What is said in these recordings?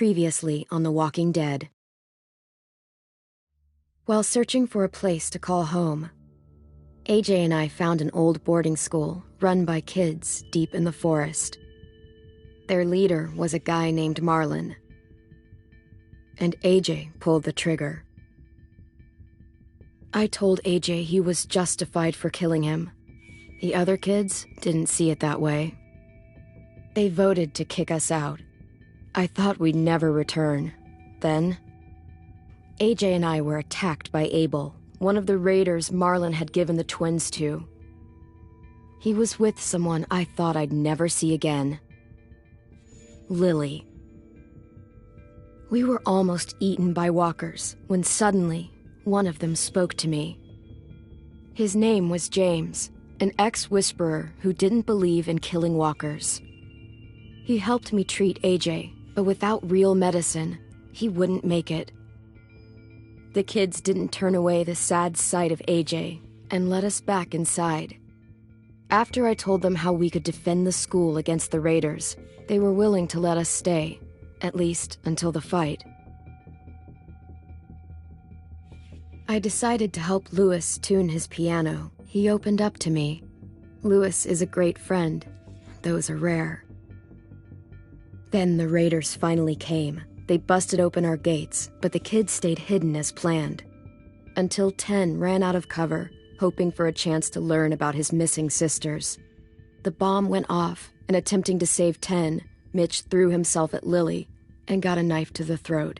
Previously on The Walking Dead. While searching for a place to call home, Эй-Джей and I found an old boarding school run by kids deep in the forest. Their leader was a guy named Marlon, and Эй-Джей pulled the trigger. I told Эй-Джей he was justified for killing him. The other kids didn't see it that way. They voted to kick us out. I thought we'd never return. Then, Эй-Джей and I were attacked by Abel, one of the raiders Marlon had given the twins to. He was with someone I thought I'd never see again. Lily. We were almost eaten by walkers when suddenly one of them spoke to me. His name was James, an ex-whisperer who didn't believe in killing walkers. He helped me treat Эй-Джей, but without real medicine, he wouldn't make it. The kids didn't turn away the sad sight of Эй-Джей and let us back inside. After I told them how we could defend the school against the raiders, they were willing to let us stay, at least until the fight. I decided to help Louis tune his piano. He opened up to me. Louis is a great friend. Those are rare. Then the raiders finally came. They busted open our gates, but the kids stayed hidden as planned. Until 10 ran out of cover, hoping for a chance to learn about his missing sisters. The bomb went off, and attempting to save 10, Mitch threw himself at Lily and got a knife to the throat.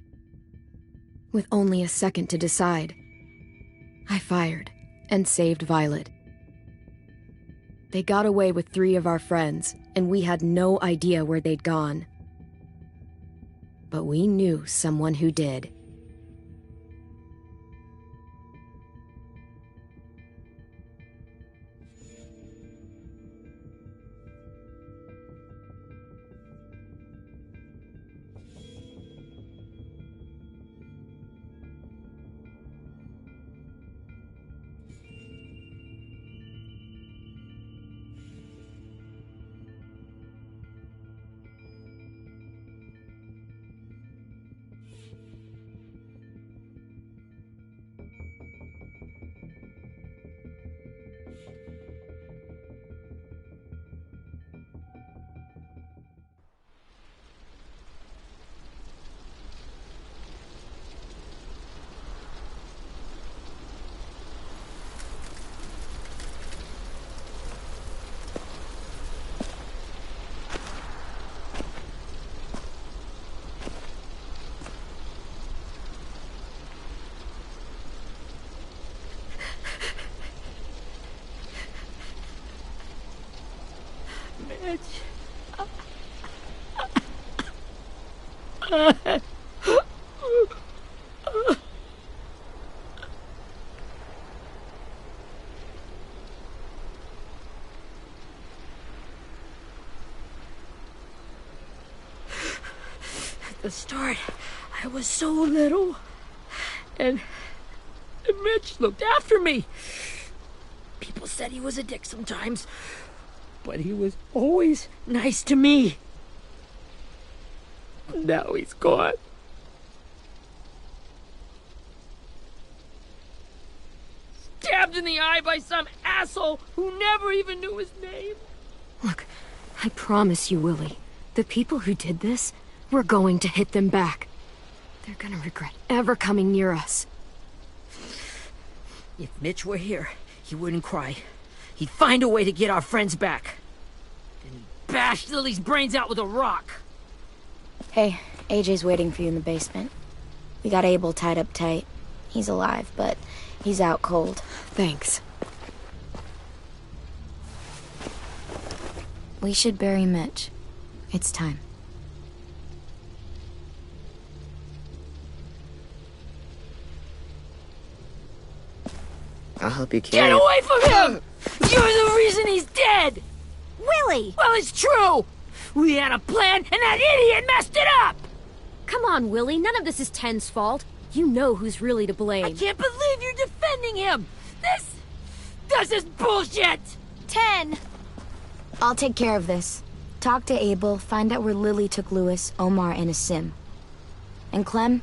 With only a second to decide, I fired and saved Violet. They got away with 3 of our friends, and we had no idea where they'd gone. But we knew someone who did. At the start, I was so little, and Mitch looked after me. People said he was a dick sometimes, but he was always nice to me. Now he's gone. Stabbed in the eye by some asshole who never even knew his name. Look, I promise you, Willie, the people who did this, we're going to hit them back. They're gonna regret ever coming near us. If Mitch were here, he wouldn't cry. He'd find a way to get our friends back. Then he'd bash Lily's brains out with a rock. Hey, Эй-Джей's waiting for you in the basement. We got Abel tied up tight. He's alive, but he's out cold. Thanks. We should bury Mitch. It's time. I'll help you carry Get away from him! You're the reason he's dead! Willie! Well, it's true! We had a plan, and that idiot messed it up! Come on, Willie, none of this is Ten's fault. You know who's really to blame. I can't believe you're defending him! This is bullshit! 10! I'll take care of this. Talk to Abel, find out where Lily took Louis, Omar, and Asim. And Clem,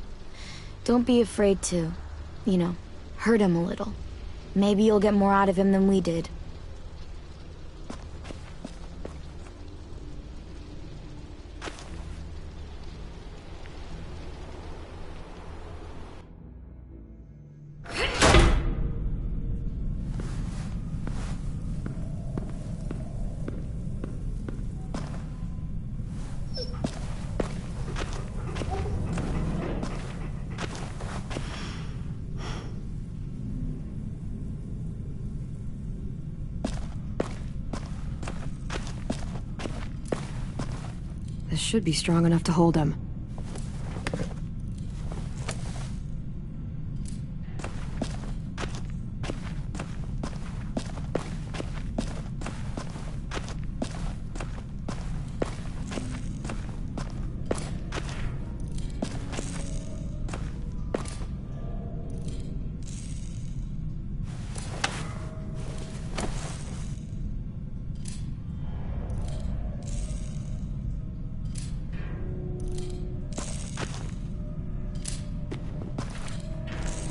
don't be afraid to, hurt him a little. Maybe you'll get more out of him than we did. This should be strong enough to hold him.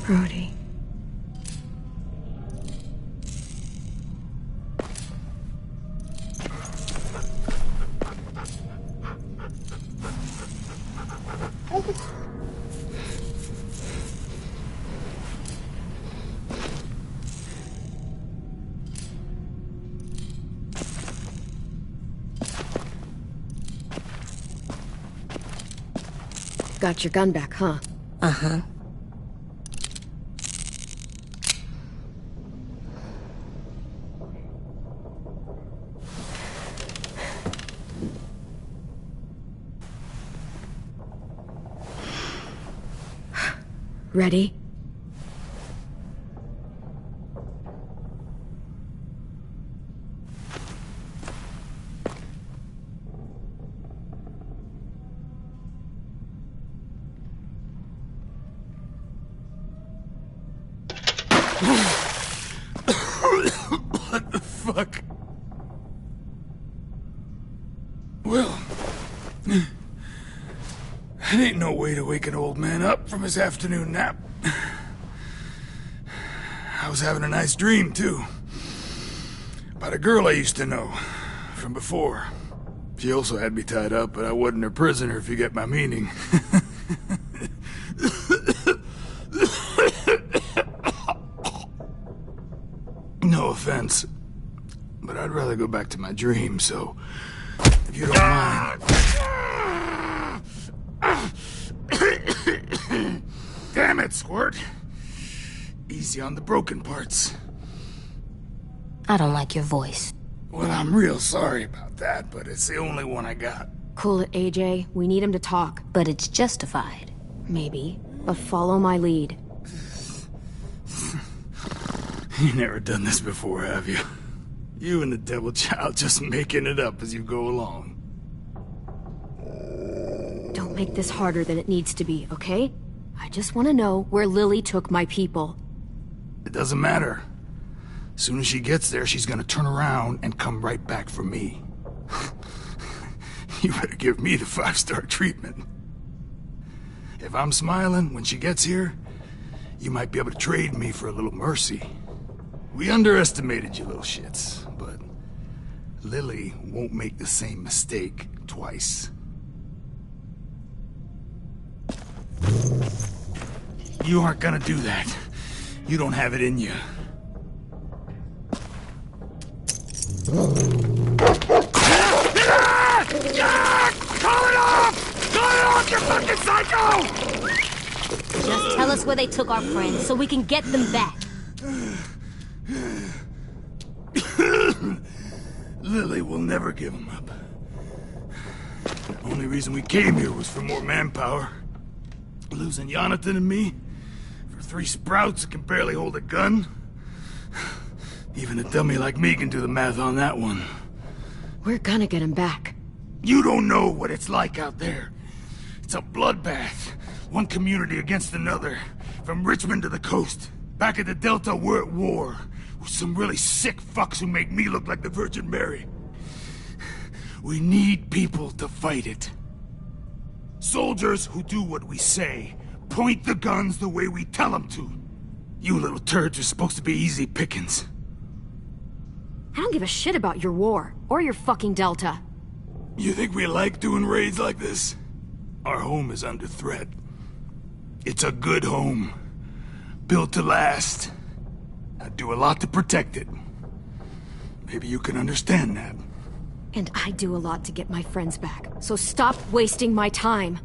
Brody. Got your gun back, huh? Uh-huh. Ready? What the fuck? Well, it ain't no way to wake an old man up from his afternoon nap. I was having a nice dream, too. About a girl I used to know from before. She also had me tied up, but I wasn't her prisoner, if you get my meaning. No offense, but I'd rather go back to my dream, so if you don't mind. Damn it, Squirt. Easy on the broken parts. I don't like your voice. Well, I'm real sorry about that, but it's the only one I got. Cool it, AJ. We need him to talk. But it's justified. Maybe, but follow my lead. You never done this before, have you? You and the devil child just making it up as you go along. Don't make this harder than it needs to be, okay? I just want to know where Lily took my people. It doesn't matter. As soon as she gets there, she's gonna turn around and come right back for me. You better give me the 5-star treatment. If I'm smiling when she gets here, you might be able to trade me for a little mercy. We underestimated you little shits, but Lily won't make the same mistake twice. You aren't gonna do that. You don't have it in you. Call it off! Call it off, you fucking psycho! Just tell us where they took our friends so we can get them back. Lily will never give them up. The only reason we came here was for more manpower. Losing Jonathan and me for 3 sprouts that can barely hold a gun. Even a dummy like me can do the math on that one. We're gonna get him back. You don't know what it's like out there. It's a bloodbath. One community against another. From Richmond to the coast. Back at the Delta, we're at war. With some really sick fucks who make me look like the Virgin Mary. We need people to fight it. Soldiers who do what we say. Point the guns the way we tell them to. You little turds are supposed to be easy pickings. I don't give a shit about your war, or your fucking Delta. You think we like doing raids like this? Our home is under threat. It's a good home. Built to last. I do a lot to protect it. Maybe you can understand that. And I do a lot to get my friends back, so stop wasting my time.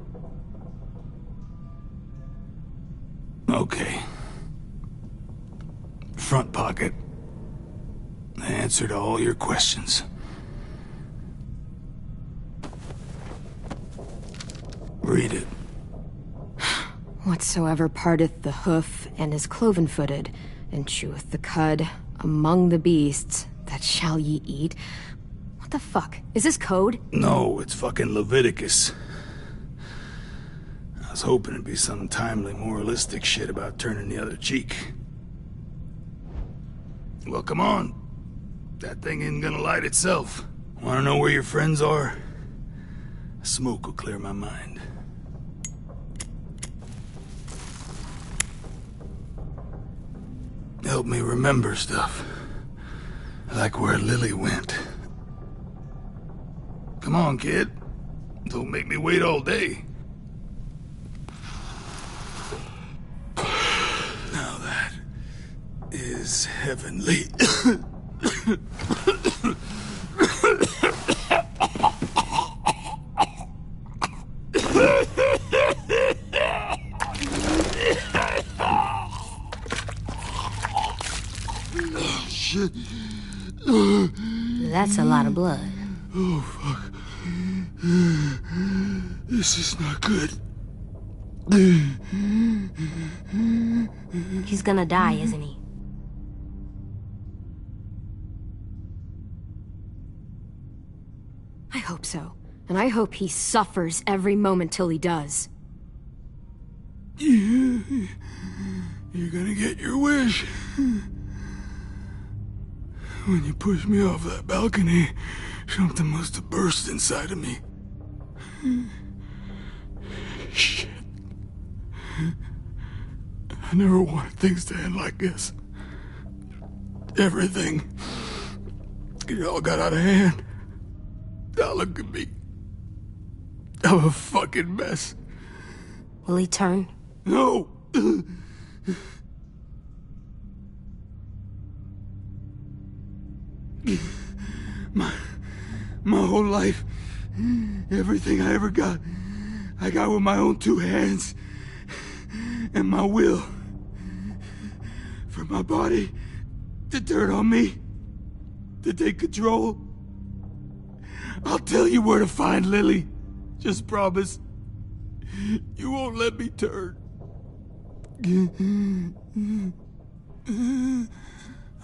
Okay. Front pocket. The answer to all your questions. Read it. Whatsoever parteth the hoof, and is cloven-footed, and cheweth the cud, among the beasts, that shall ye eat. What the fuck? Is this code? No, it's fucking Leviticus. I was hoping it'd be some timely moralistic shit about turning the other cheek. Well, come on. That thing isn't gonna light itself. Wanna know where your friends are? Smoke will clear my mind. Help me remember stuff. Like where Lily went. Come on, kid. Don't make me wait all day. Now that is heavenly. Shit. That's a lot of blood. Oh, fuck. This is not good. He's gonna die, isn't he? I hope so. And I hope he suffers every moment till he does. You're gonna get your wish. When you pushed me off that balcony, something must have burst inside of me. Shit. I never wanted things to end like this. Everything. It all got out of hand. Now look at me. I'm a fucking mess. Will he turn? No! My whole life, everything I ever got, I got with my own two hands and my will. For my body to turn on me, to take control. I'll tell you where to find Lily. Just promise. You won't let me turn.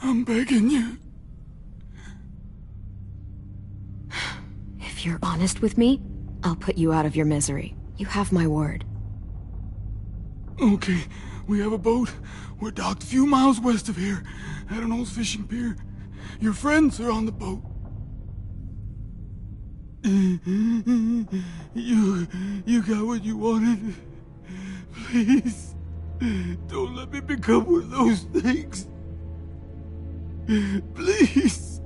I'm begging you. If you're honest with me, I'll put you out of your misery. You have my word. Okay, we have a boat. We're docked a few miles west of here, at an old fishing pier. Your friends are on the boat. You got what you wanted. Please, don't let me become one of those things. Please,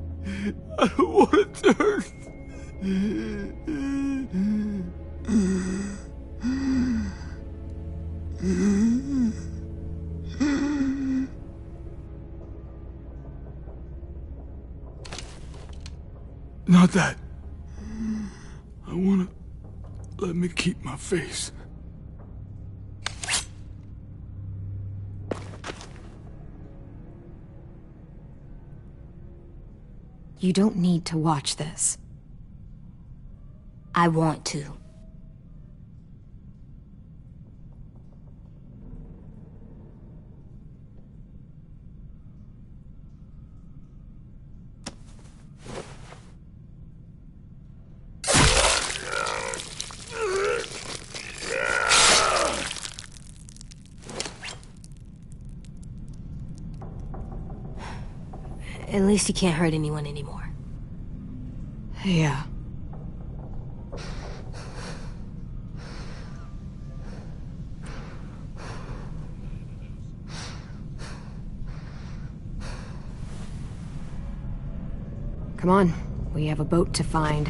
I don't want to turn. Not that. I wanna let me keep my face. You don't need to watch this. I want to. At least he can't hurt anyone anymore. Yeah. Come on, we have a boat to find.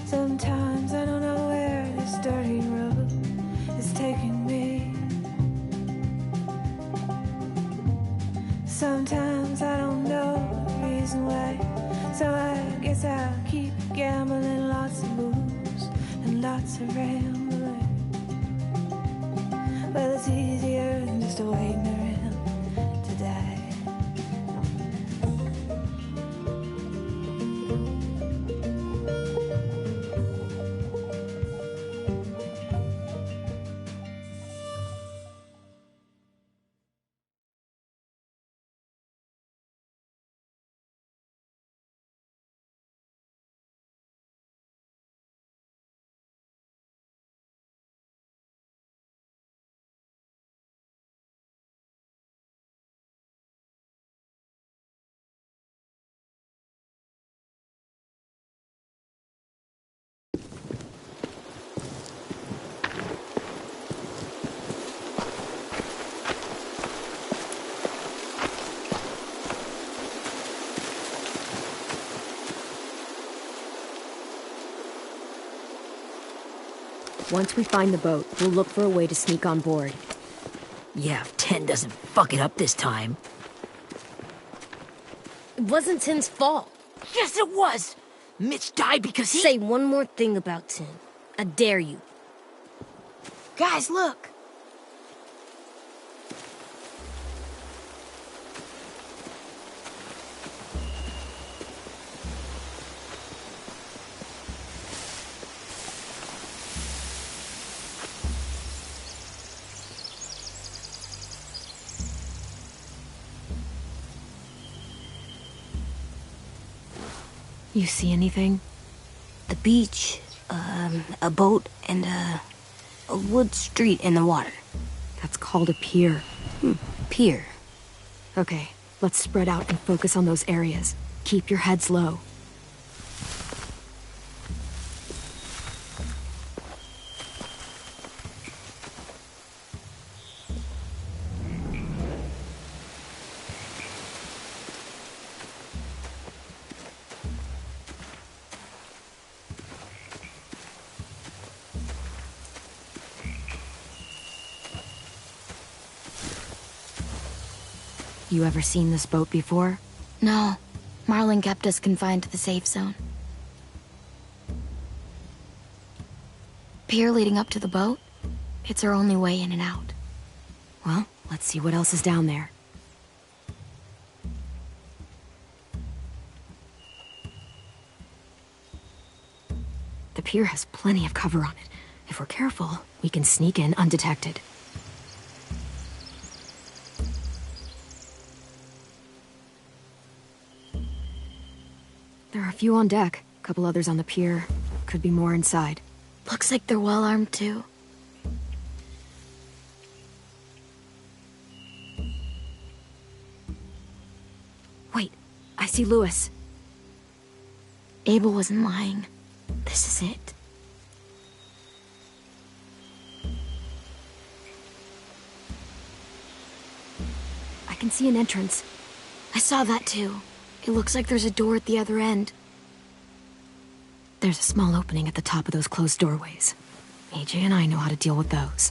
Sometimes I don't know where this dirty road is taking me. Sometimes I don't know the reason why. So I guess I'll keep gambling, lots of moves and lots of rambling. Well, it's easier than just waiting around to die. Once we find the boat, we'll look for a way to sneak on board. Yeah, if 10 doesn't fuck it up this time. It wasn't Tin's fault. Yes, it was! Mitch died because he— Say one more thing about Tin. I dare you. Guys, look! You see anything? The beach, a boat, and a wood street in the water. That's called a pier. Pier. Okay, let's spread out and focus on those areas. Keep your heads low. You ever seen this boat before? No. Marlin kept us confined to the safe zone. Pier leading up to the boat? It's our only way in and out. Well, let's see what else is down there. The pier has plenty of cover on it. If we're careful, we can sneak in undetected. There are a few on deck, a couple others on the pier. Could be more inside. Looks like they're well armed too. Wait, I see Lewis. Abel wasn't lying. This is it. I can see an entrance. I saw that too. It looks like there's a door at the other end. There's a small opening at the top of those closed doorways. Эй-Джей and I know how to deal with those.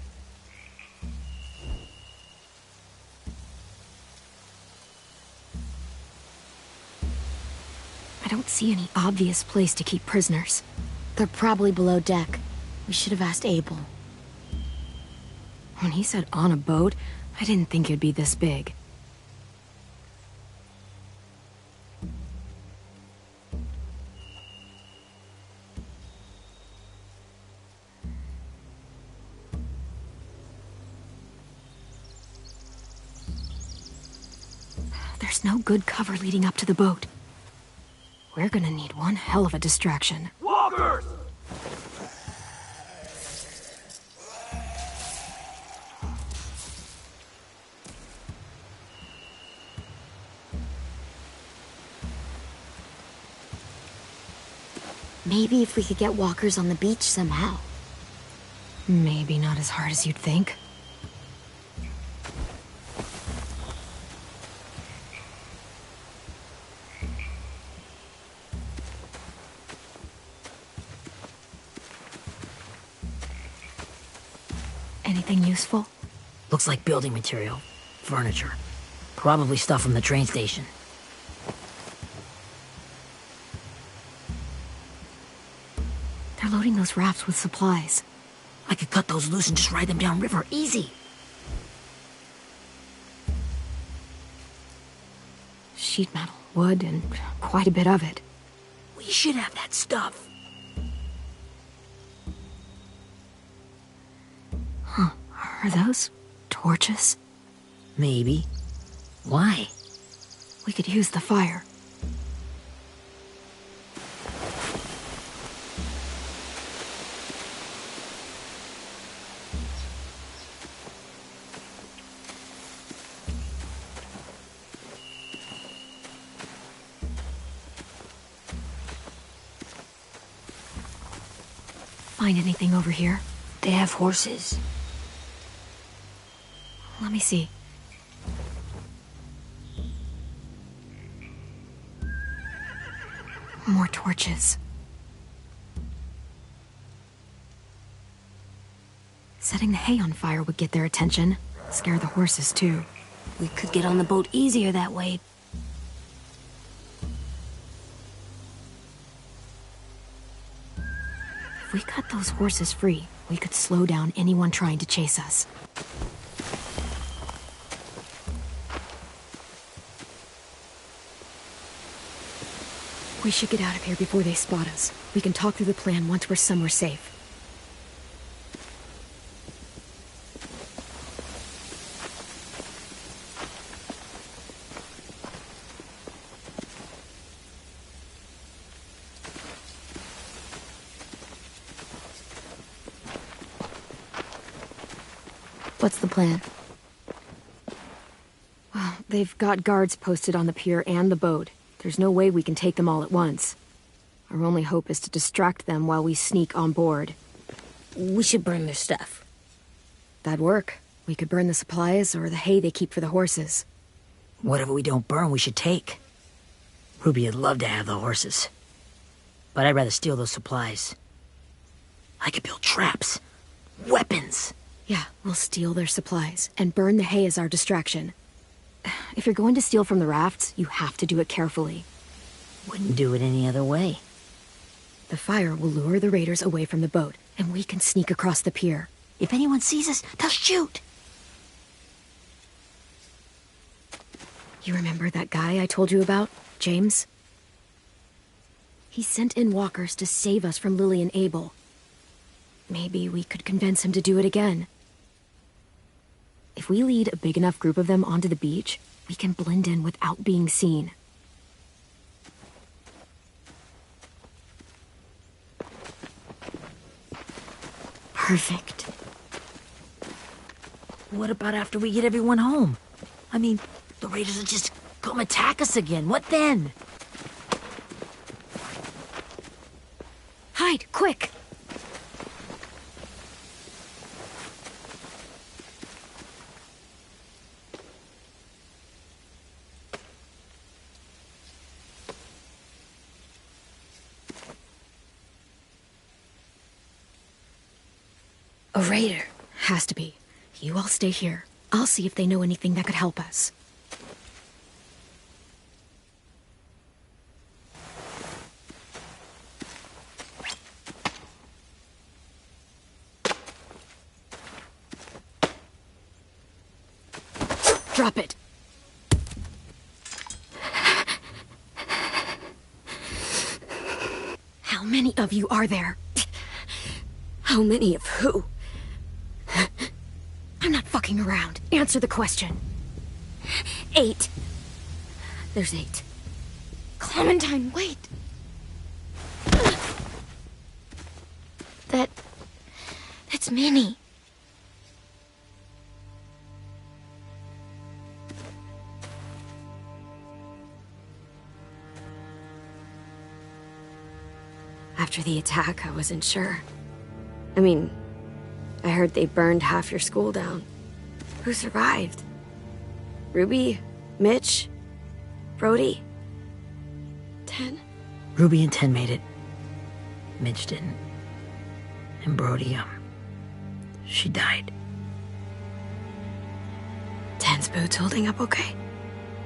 I don't see any obvious place to keep prisoners. They're probably below deck. We should have asked Abel. When he said on a boat, I didn't think it'd be this big. There's no good cover leading up to the boat. We're gonna need one hell of a distraction. Walkers! Maybe if we could get walkers on the beach somehow. Maybe not as hard as you'd think. Anything useful? Looks like building material. Furniture. Probably stuff from the train station. They're loading those rafts with supplies. I could cut those loose and just ride them downriver. Easy. Sheet metal, wood, and quite a bit of it. We should have that stuff. Huh. Are those torches? Maybe. Why? We could use the fire. Find anything over here? They have horses. Let me see. More torches. Setting the hay on fire would get their attention. Scare the horses, too. We could get on the boat easier that way. If we cut those horses free, we could slow down anyone trying to chase us. We should get out of here before they spot us. We can talk through the plan once we're somewhere safe. What's the plan? Well, they've got guards posted on the pier and the boat. There's no way we can take them all at once. Our only hope is to distract them while we sneak on board. We should burn their stuff. That'd work. We could burn the supplies or the hay they keep for the horses. Whatever we don't burn, we should take. Ruby'd love to have the horses. But I'd rather steal those supplies. I could build traps. Weapons. Yeah, we'll steal their supplies and burn the hay as our distraction. If you're going to steal from the rafts, you have to do it carefully. Wouldn't do it any other way. The fire will lure the raiders away from the boat, and we can sneak across the pier. If anyone sees us, they'll shoot. You remember that guy I told you about, James? He sent in walkers to save us from Lily and Abel. Maybe we could convince him to do it again. If we lead a big enough group of them onto the beach, we can blend in without being seen. Perfect. What about after we get everyone home? I mean, the raiders will just come attack us again. What then? Hide, quick! A raider. Has to be. You all stay here. I'll see if they know anything that could help us. Drop it. How many of you are there? How many of who? I'm not fucking around. Answer the question. 8. There's 8. Clementine, wait! That's Minnie. After the attack, I wasn't sure. I mean, I heard they burned half your school down. Who survived? Ruby? Mitch? Brody? 10? Ruby and 10 made it. Mitch didn't. And Brody, she died. 10's boots holding up okay?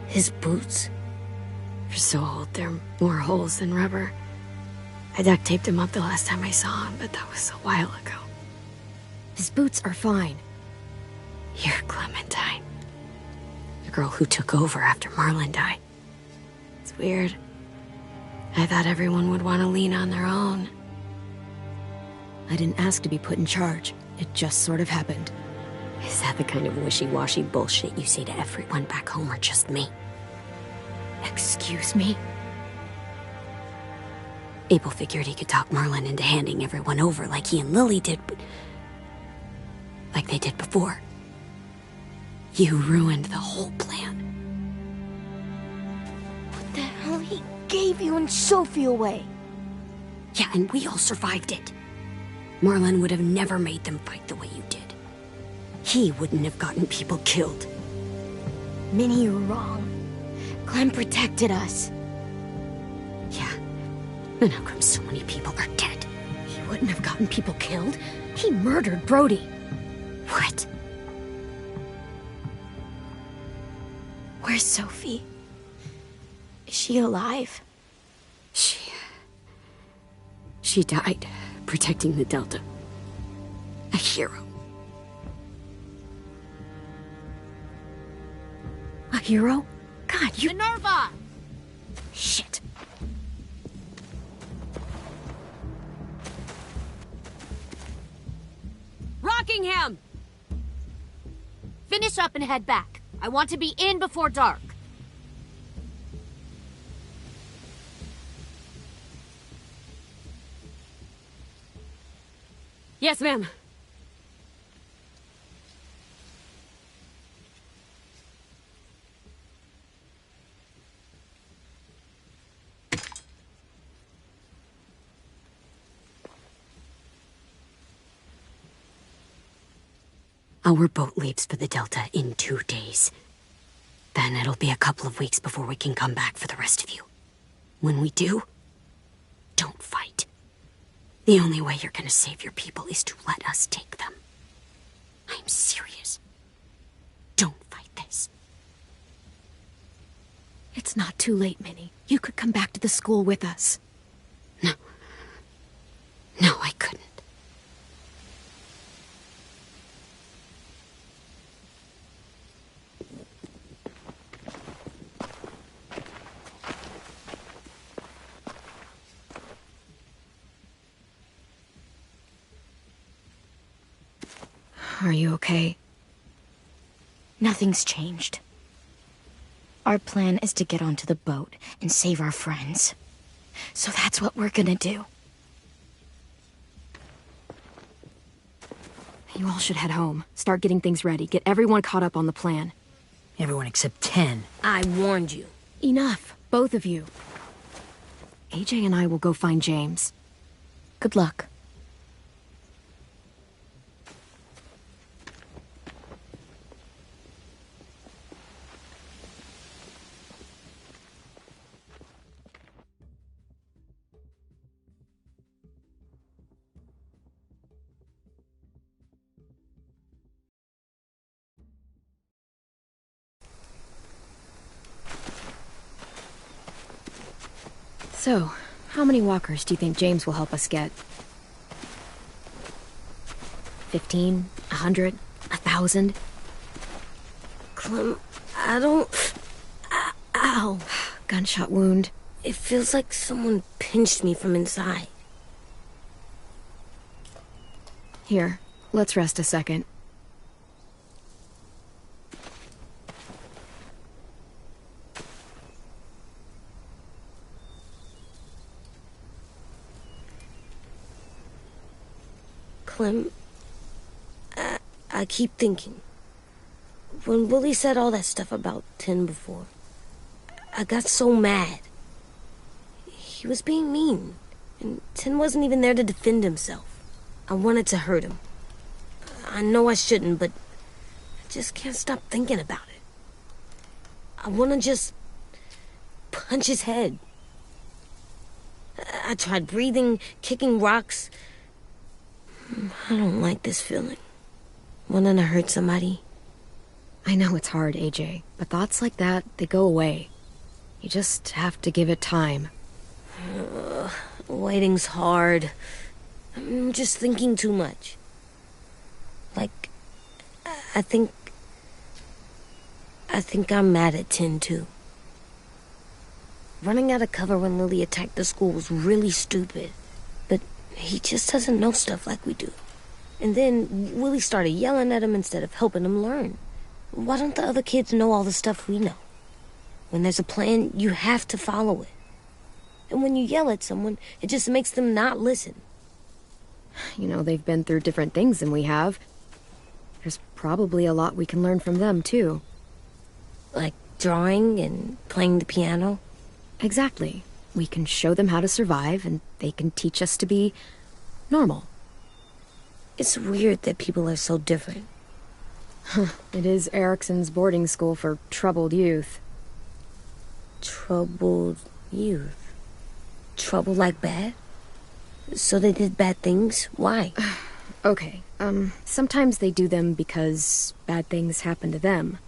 His boots? They're so old, there are more holes than rubber. I duct taped him up the last time I saw him, but that was a while ago. His boots are fine. You're Clementine. The girl who took over after Marlon died. It's weird. I thought everyone would want to lean on their own. I didn't ask to be put in charge. It just sort of happened. Is that the kind of wishy-washy bullshit you say to everyone back home or just me? Excuse me? Abel figured he could talk Marlon into handing everyone over like he and Lily did, but like they did before. You ruined the whole plan. What the hell? He gave you and Sophie away. Yeah, and we all survived it. Marlon would have never made them fight the way you did. He wouldn't have gotten people killed. Minnie, you're wrong. Clem protected us. Yeah. And how come so many people are dead? He wouldn't have gotten people killed. He murdered Brody. What? Where's Sophie? Is she alive? She died protecting the Delta. A hero. A hero? God, you... Minerva! Shit. Rockingham! Finish up and head back. I want to be in before dark. Yes, ma'am. Our boat leaves for the Delta in 2 days. Then it'll be a couple of weeks before we can come back for the rest of you. When we do, don't fight. The only way you're gonna save your people is to let us take them. I'm serious. Don't fight this. It's not too late, Minnie. You could come back to the school with us. No. No, I couldn't. Are you okay? Nothing's changed. Our plan is to get onto the boat and save our friends. So that's what we're gonna do. You all should head home. Start getting things ready. Get everyone caught up on the plan. Everyone except 10. I warned you. Enough, both of you. AJ and I will go find James. Good luck. So, how many walkers do you think James will help us get? 15? 100? 1,000? Clem, I don't... Ow. Gunshot wound. It feels like someone pinched me from inside. Here, let's rest a second. Clem, I keep thinking. When Willie said all that stuff about Tin before, I got so mad. He was being mean, and Tin wasn't even there to defend himself. I wanted to hurt him. I know I shouldn't, but I just can't stop thinking about it. I want to just punch his head. I tried breathing, kicking rocks. I don't like this feeling. Wanting to hurt somebody. I know it's hard, Эй-Джей, but thoughts like that, they go away. You just have to give it time. Waiting's hard. I'm just thinking too much. Like, I think I'm mad at Tin, too. Running out of cover when Lily attacked the school was really stupid. But he just doesn't know stuff like we do. And then Willie started yelling at him instead of helping him learn. Why don't the other kids know all the stuff we know? When there's a plan, you have to follow it. And when you yell at someone, it just makes them not listen. You know, they've been through different things than we have. There's probably a lot we can learn from them, too. Like drawing and playing the piano? Exactly. We can show them how to survive, and they can teach us to be normal. It's weird that people are so different. It is Erickson's boarding school for troubled youth. Troubled youth? Trouble like bad? So they did bad things? Why? Okay, sometimes they do them because bad things happen to them.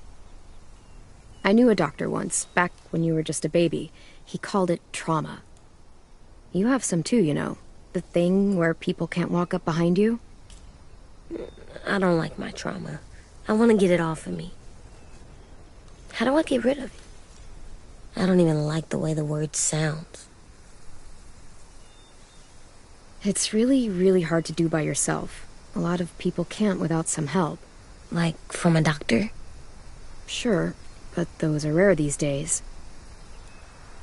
I knew a doctor once, back when you were just a baby. He called it trauma. You have some too, you know. The thing where people can't walk up behind you. I don't like my trauma. I want to get it off of me. How do I get rid of it? I don't even like the way the word sounds. It's really, really hard to do by yourself. A lot of people can't without some help. Like from a doctor? Sure, but those are rare these days.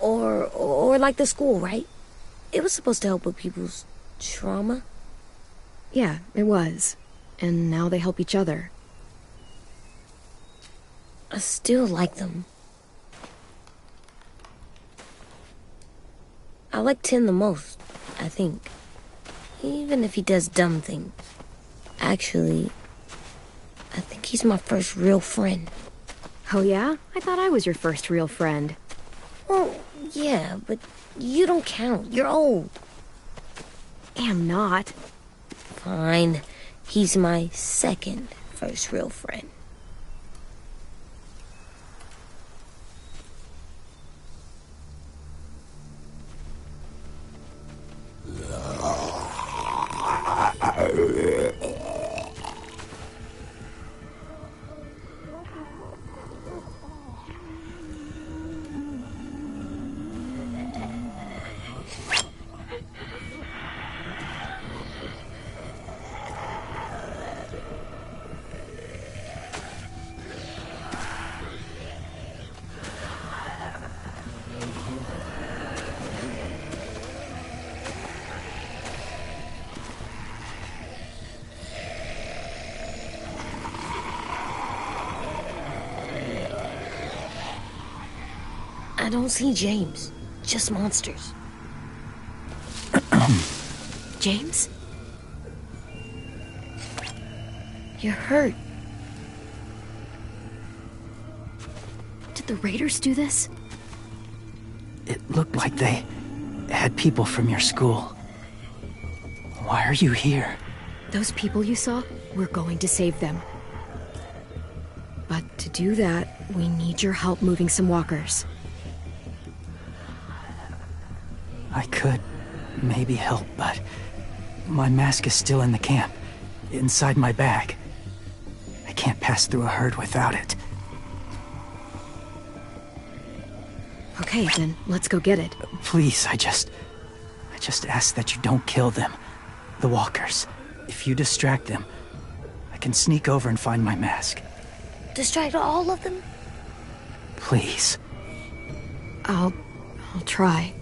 Or like the school, right? It was supposed to help with people's trauma. Yeah, it was. And now they help each other. I still like them. I like Tin the most, I think. Even if he does dumb things. Actually, I think he's my first real friend. Oh yeah? I thought I was your first real friend. Well, yeah, but you don't count. You're old. Am not. Fine. He's my second first real friend. I don't see James. Just monsters. James? You're hurt. Did the raiders do this? It looked like they had people from your school. Why are you here? Those people you saw, we're going to save them. But to do that, we need your help moving some walkers. I could maybe help, but my mask is still in the camp, inside my bag. I can't pass through a herd without it. Okay, then let's go get it. Please, I just ask that you don't kill them. The walkers. If you distract them, I can sneak over and find my mask. Distract all of them? Please. I'll try.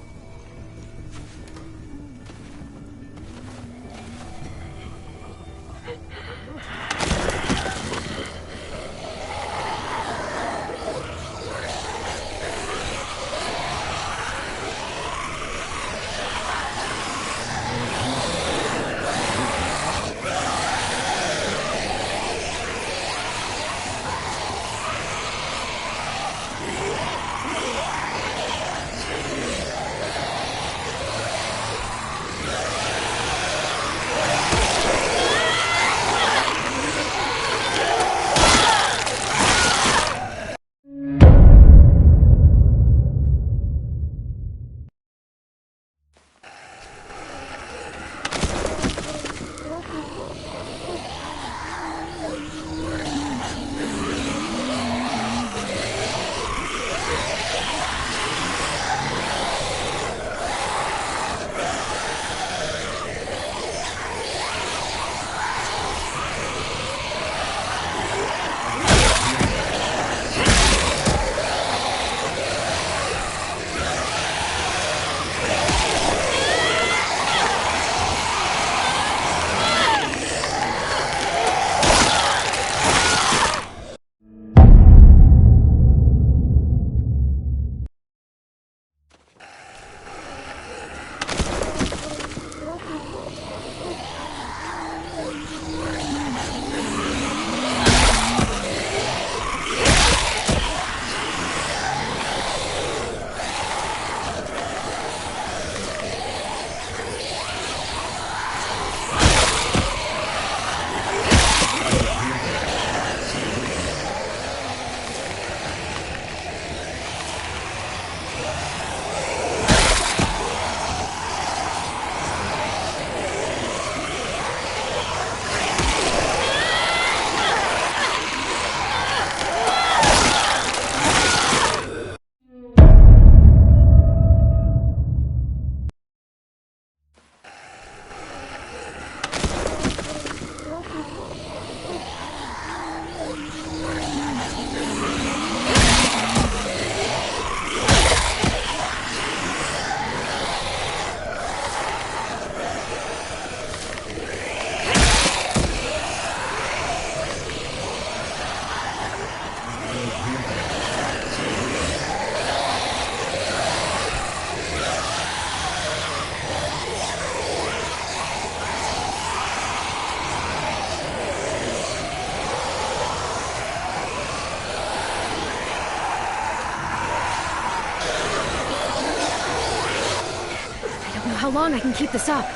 how long I can keep this up.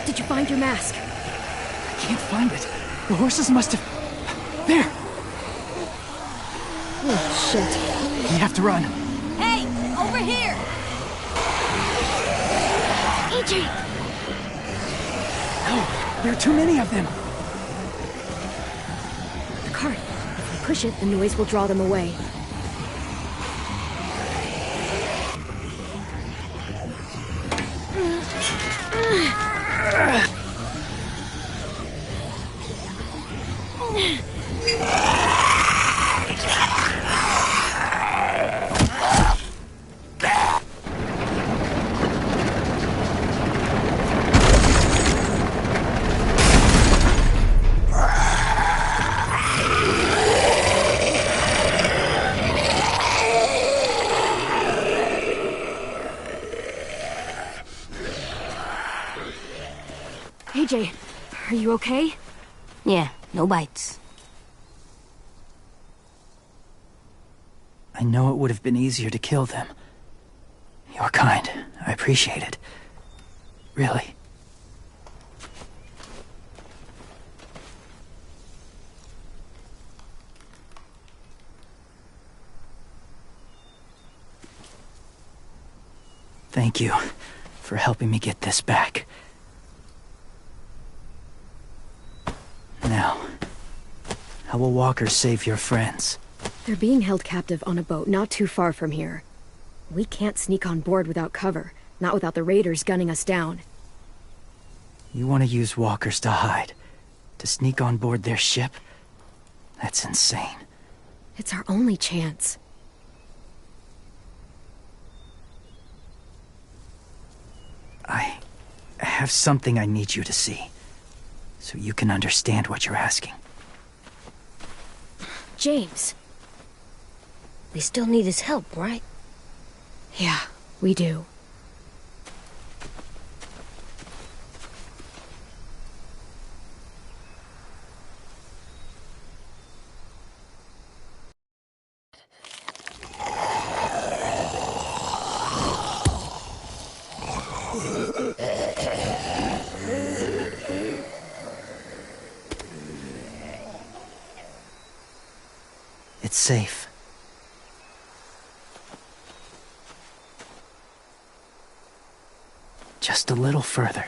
Did you find your mask? I can't find it. The horses must have... There! Oh, shit. We have to run. Hey, over here! Эй-Джей! No, there are too many of them. The cart. If we push it, the noise will draw them away. Эй-Джей, are you okay? Yeah, no bites. I know it would have been easier to kill them. You're kind. I appreciate it. Really. Thank you for helping me get this back. Now, how will walkers save your friends? They're being held captive on a boat not too far from here. We can't sneak on board without cover, not without the raiders gunning us down. You want to use walkers to hide? To sneak on board their ship? That's insane. It's our only chance. I have something I need you to see, so you can understand what you're asking. James. We still need his help, right? Yeah, we do. It's safe. Just a little further.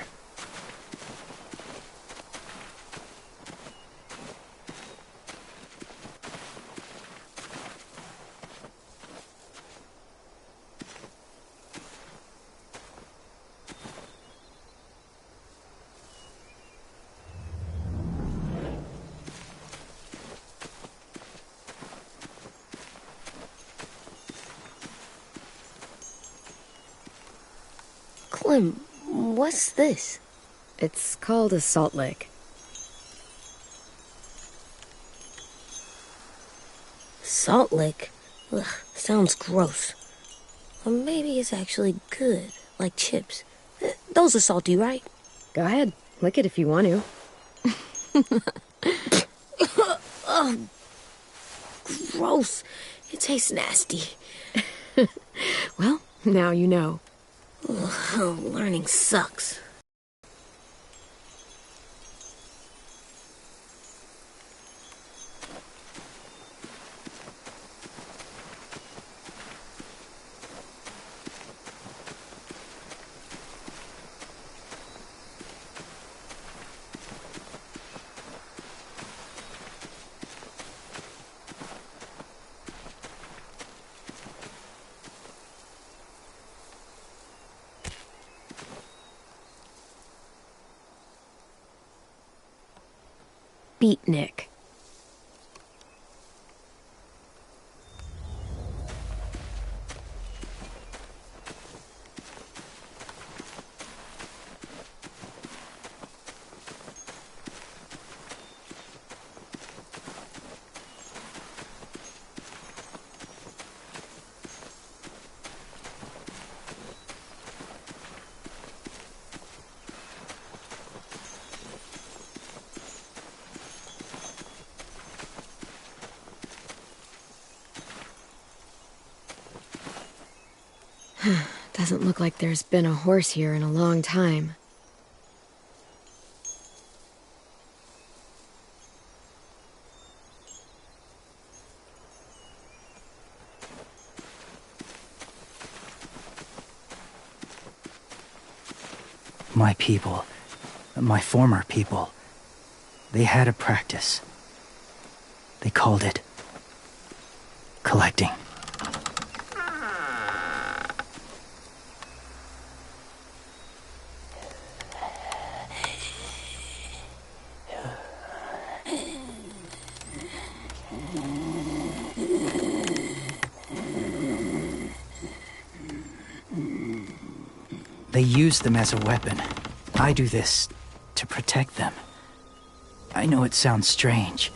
Clem, what's this? It's called a salt lick. Salt lick? Ugh, sounds gross. Or maybe it's actually good, like chips. Those are salty, right? Go ahead, lick it if you want to. Oh, gross. It tastes nasty. Well, now you know. Ugh, learning sucks. Beatnik. Doesn't look like there's been a horse here in a long time. My people, my former people, they had a practice. They called it collecting. They use them as a weapon. I do this to protect them. I know it sounds strange,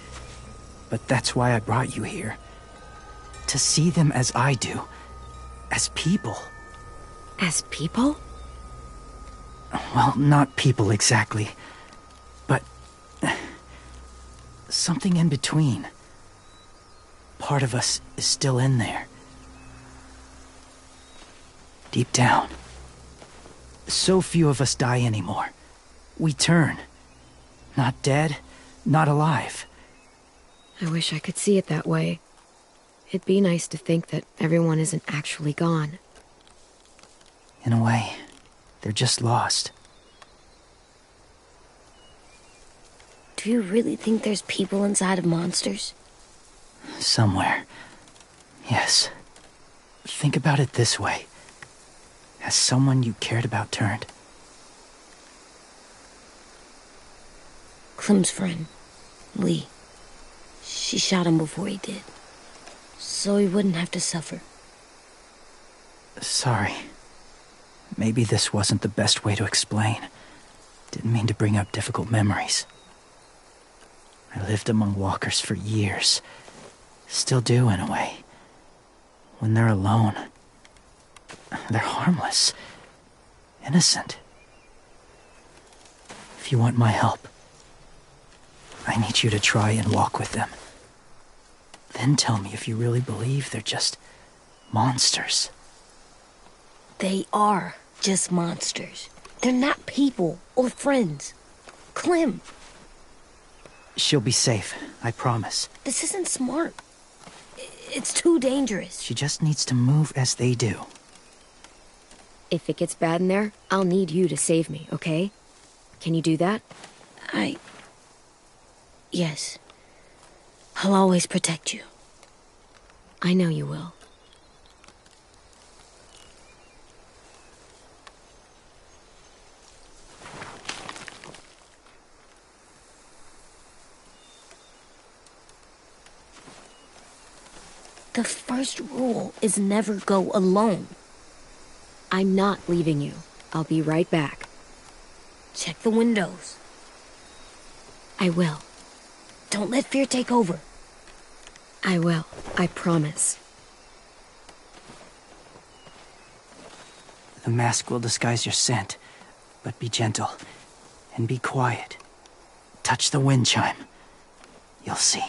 but that's why I brought you here. To see them as I do. As people. As people? Well, not people exactly, but something in between. Part of us is still in there. Deep down. So few of us die anymore. We turn. Not dead, not alive. I wish I could see it that way. It'd be nice to think that everyone isn't actually gone. In a way, they're just lost. Do you really think there's people inside of monsters? Somewhere. Yes. Think about it this way. Has someone you cared about turned? Clem's friend, Lee. She shot him before he did. So he wouldn't have to suffer. Sorry. Maybe this wasn't the best way to explain. Didn't mean to bring up difficult memories. I lived among walkers for years. Still do, in a way. When they're alone, they're harmless. Innocent. If you want my help, I need you to try and walk with them. Then tell me if you really believe they're just monsters. They are just monsters. They're not people or friends. Clem. She'll be safe, I promise. This isn't smart. It's too dangerous. She just needs to move as they do. If it gets bad in there, I'll need you to save me, okay? Can you do that? Yes. I'll always protect you. I know you will. The first rule is never go alone. I'm not leaving you. I'll be right back. Check the windows. I will. Don't let fear take over. I will. I promise. The mask will disguise your scent, but be gentle and be quiet. Touch the wind chime. You'll see.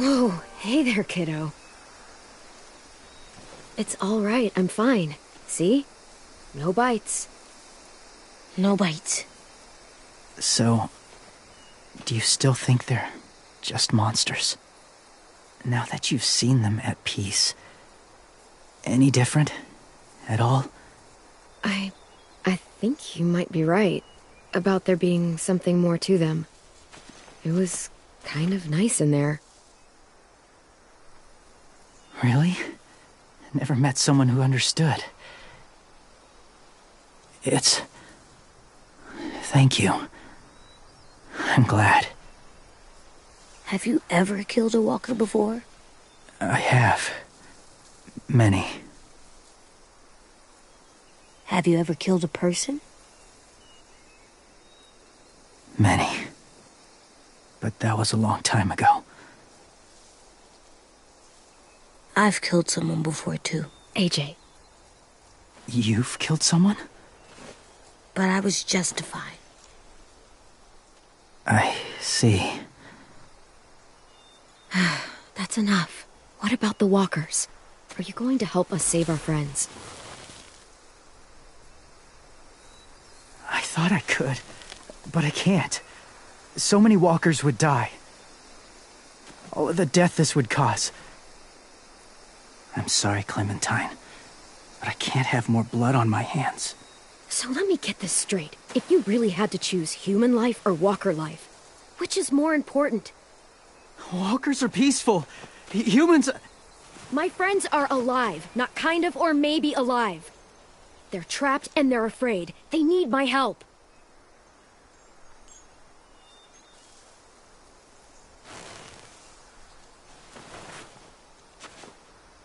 Whoa, hey there, kiddo. It's all right, I'm fine. See? No bites. No bites. So, do you still think they're just monsters? Now that you've seen them at peace, any different at all? I think you might be right about there being something more to them. It was kind of nice in there. Really? I never met someone who understood. Thank you. I'm glad. Have you ever killed a walker before? I have. Many. Have you ever killed a person? Many. But that was a long time ago. I've killed someone before, too. Эй-Джей. You've killed someone? But I was justified. I see. That's enough. What about the walkers? Are you going to help us save our friends? I thought I could, but I can't. So many walkers would die. Oh, the death this would cause. I'm sorry, Clementine, but I can't have more blood on my hands. So let me get this straight. If you really had to choose human life or walker life, which is more important? Walkers are peaceful. Humans... My friends are alive, not kind of or maybe alive. They're trapped and they're afraid. They need my help.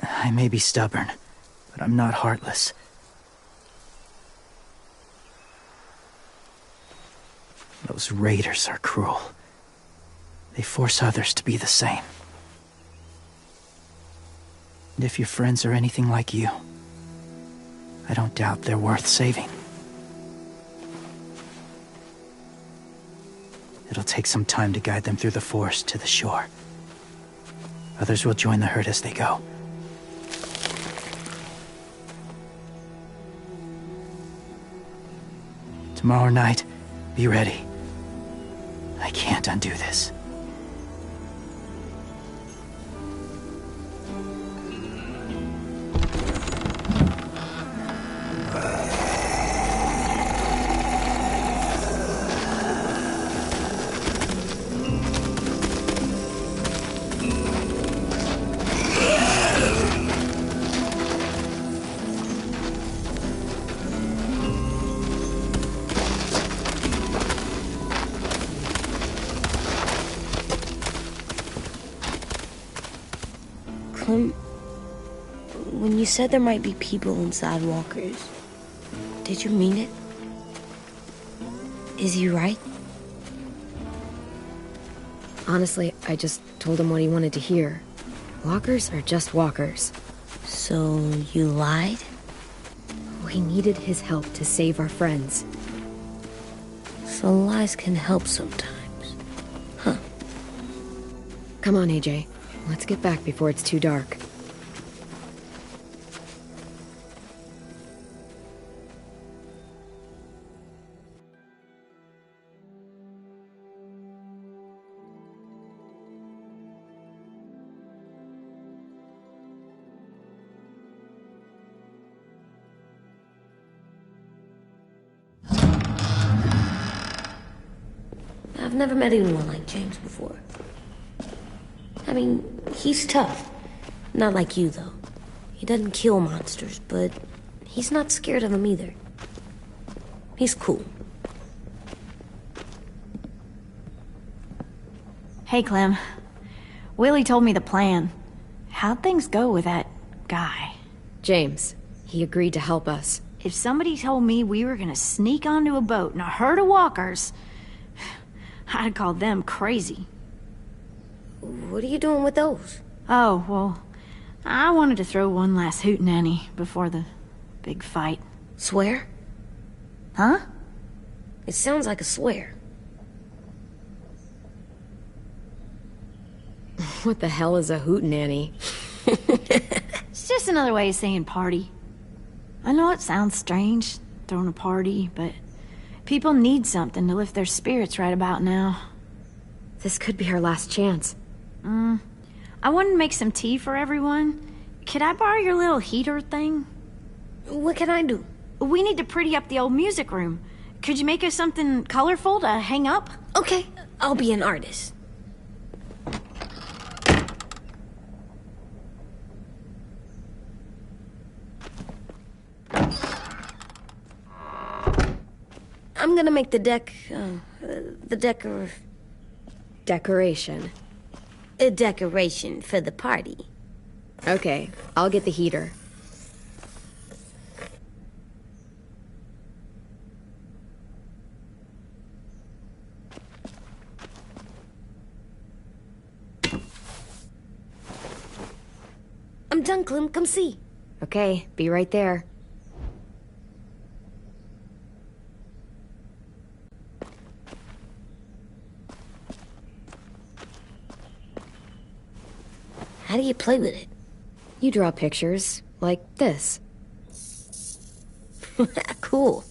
I may be stubborn, but I'm not heartless. Those raiders are cruel. They force others to be the same. And if your friends are anything like you, I don't doubt they're worth saving. It'll take some time to guide them through the forest to the shore. Others will join the herd as they go. Tomorrow night, be ready. I can't undo this. When you said there might be people inside walkers, did you mean it? Is he right? Honestly, I just told him what he wanted to hear. Walkers are just walkers. So you lied? We needed his help to save our friends. So lies can help sometimes. Huh. Come on, Эй-Джей. Let's get back before it's too dark. I've never met anyone like James before. I mean, he's tough. Not like you, though. He doesn't kill monsters, but he's not scared of them either. He's cool. Hey, Clem. Willie told me the plan. How'd things go with that guy? James, he agreed to help us. If somebody told me we were gonna sneak onto a boat in a herd of walkers, I'd call them crazy. What are you doing with those? Oh, well, I wanted to throw one last hootenanny before the big fight. Swear? Huh? It sounds like a swear. What the hell is a hootenanny? It's just another way of saying party. I know it sounds strange, throwing a party, but people need something to lift their spirits right about now. This could be our last chance. I wanted to make some tea for everyone. Could I borrow your little heater thing? What can I do? We need to pretty up the old music room. Could you make us something colorful to hang up? Okay, I'll be an artist. I'm gonna make the Decoration. a decoration for the party. Okay, I'll get the heater. I'm done, Clem. Come see. Okay, be right there. How do you play with it? You draw pictures, like this. Cool.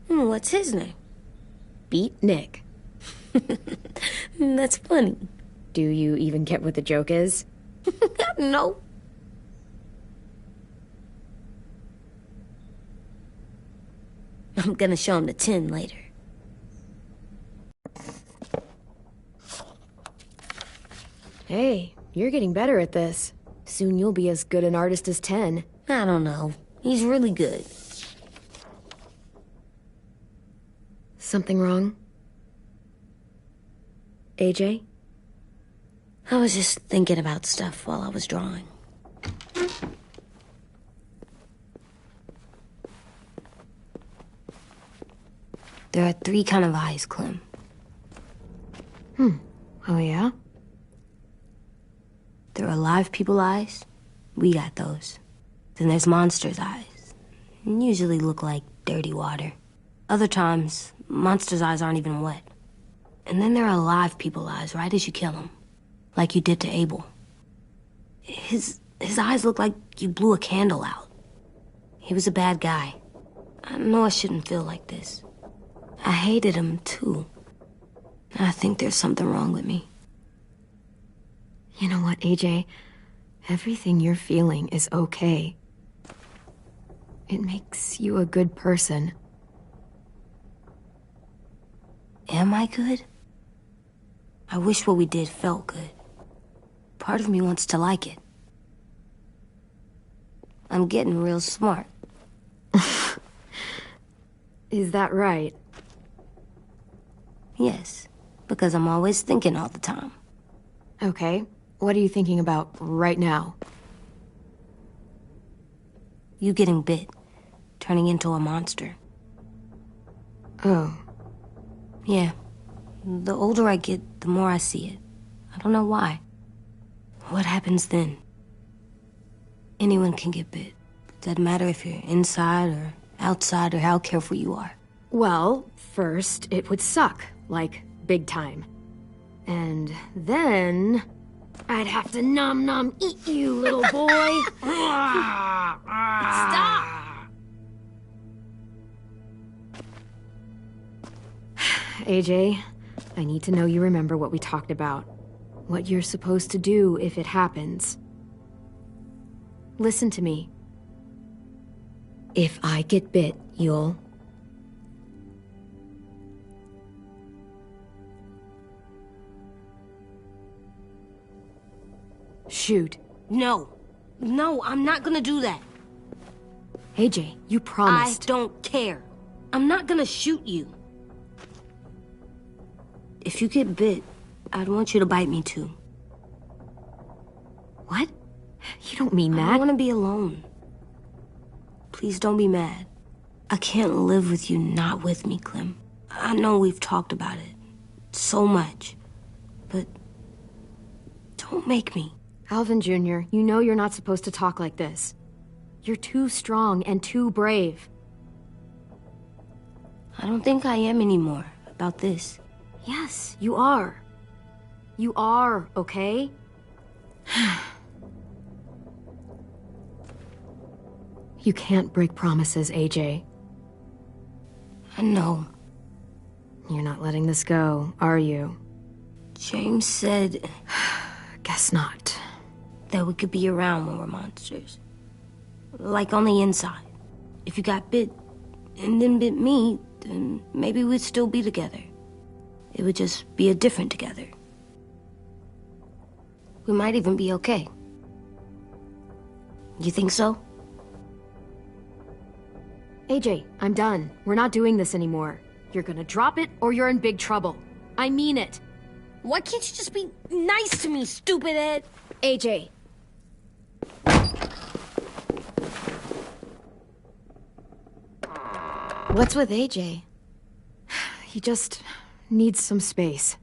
What's his name? Beat Nick. That's funny. Do you even get what the joke is? No. I'm gonna show him the tin later. Hey, you're getting better at this. Soon you'll be as good an artist as 10. I don't know. He's really good. Something wrong? Эй-Джей? I was just thinking about stuff while I was drawing. There are 3 kinds of eyes, Clem. Oh, yeah? There are live people eyes. We got those. Then there's monsters' eyes. Usually look like dirty water. Other times, monsters' eyes aren't even wet. And then there are live people eyes right as you kill them. Like you did to Abel. His eyes look like you blew a candle out. He was a bad guy. I know I shouldn't feel like this. I hated him, too. I think there's something wrong with me. You know what, эй-Джей? Everything you're feeling is okay. It makes you a good person. Am I good? I wish what we did felt good. Part of me wants to like it. I'm getting real smart. Is that right? Yes, because I'm always thinking all the time. Okay, what are you thinking about right now? You getting bit, turning into a monster. Oh. Yeah. The older I get, the more I see it. I don't know why. What happens then? Anyone can get bit. Doesn't matter if you're inside or outside or how careful you are. Well, first, it would suck. Like, big time. And then... I'd have to nom eat you, little boy. Stop! эй-Джей, I need to know you remember what we talked about. what you're supposed to do if it happens. Listen to me. If I get bit, you'll... shoot. No. No, I'm not gonna do that. Эй-Джей, you promised. I don't care. I'm not gonna shoot you. If you get bit, I'd want you to bite me too. What? You don't mean that. I want to be alone. Please don't be mad. I can't live with you not with me, Clem. I know we've talked about it so much, but don't make me. Alvin Jr., you know you're not supposed to talk like this. You're too strong and too brave. I don't think I am anymore about this. Yes, you are. You are, okay? You can't break promises, Эй-Джей. I know. You're not letting this go, are you? James said... Guess not. That we could be around when we're monsters. Like on the inside. If you got bit and then bit me, then maybe we'd still be together. It would just be a different together. We might even be okay. You think so? Эй-Джей, I'm done. We're not doing this anymore. You're gonna drop it or you're in big trouble. I mean it. Why can't you just be nice to me, stupid Ed? Эй-Джей. What's with Эй-Джей? He just needs some space.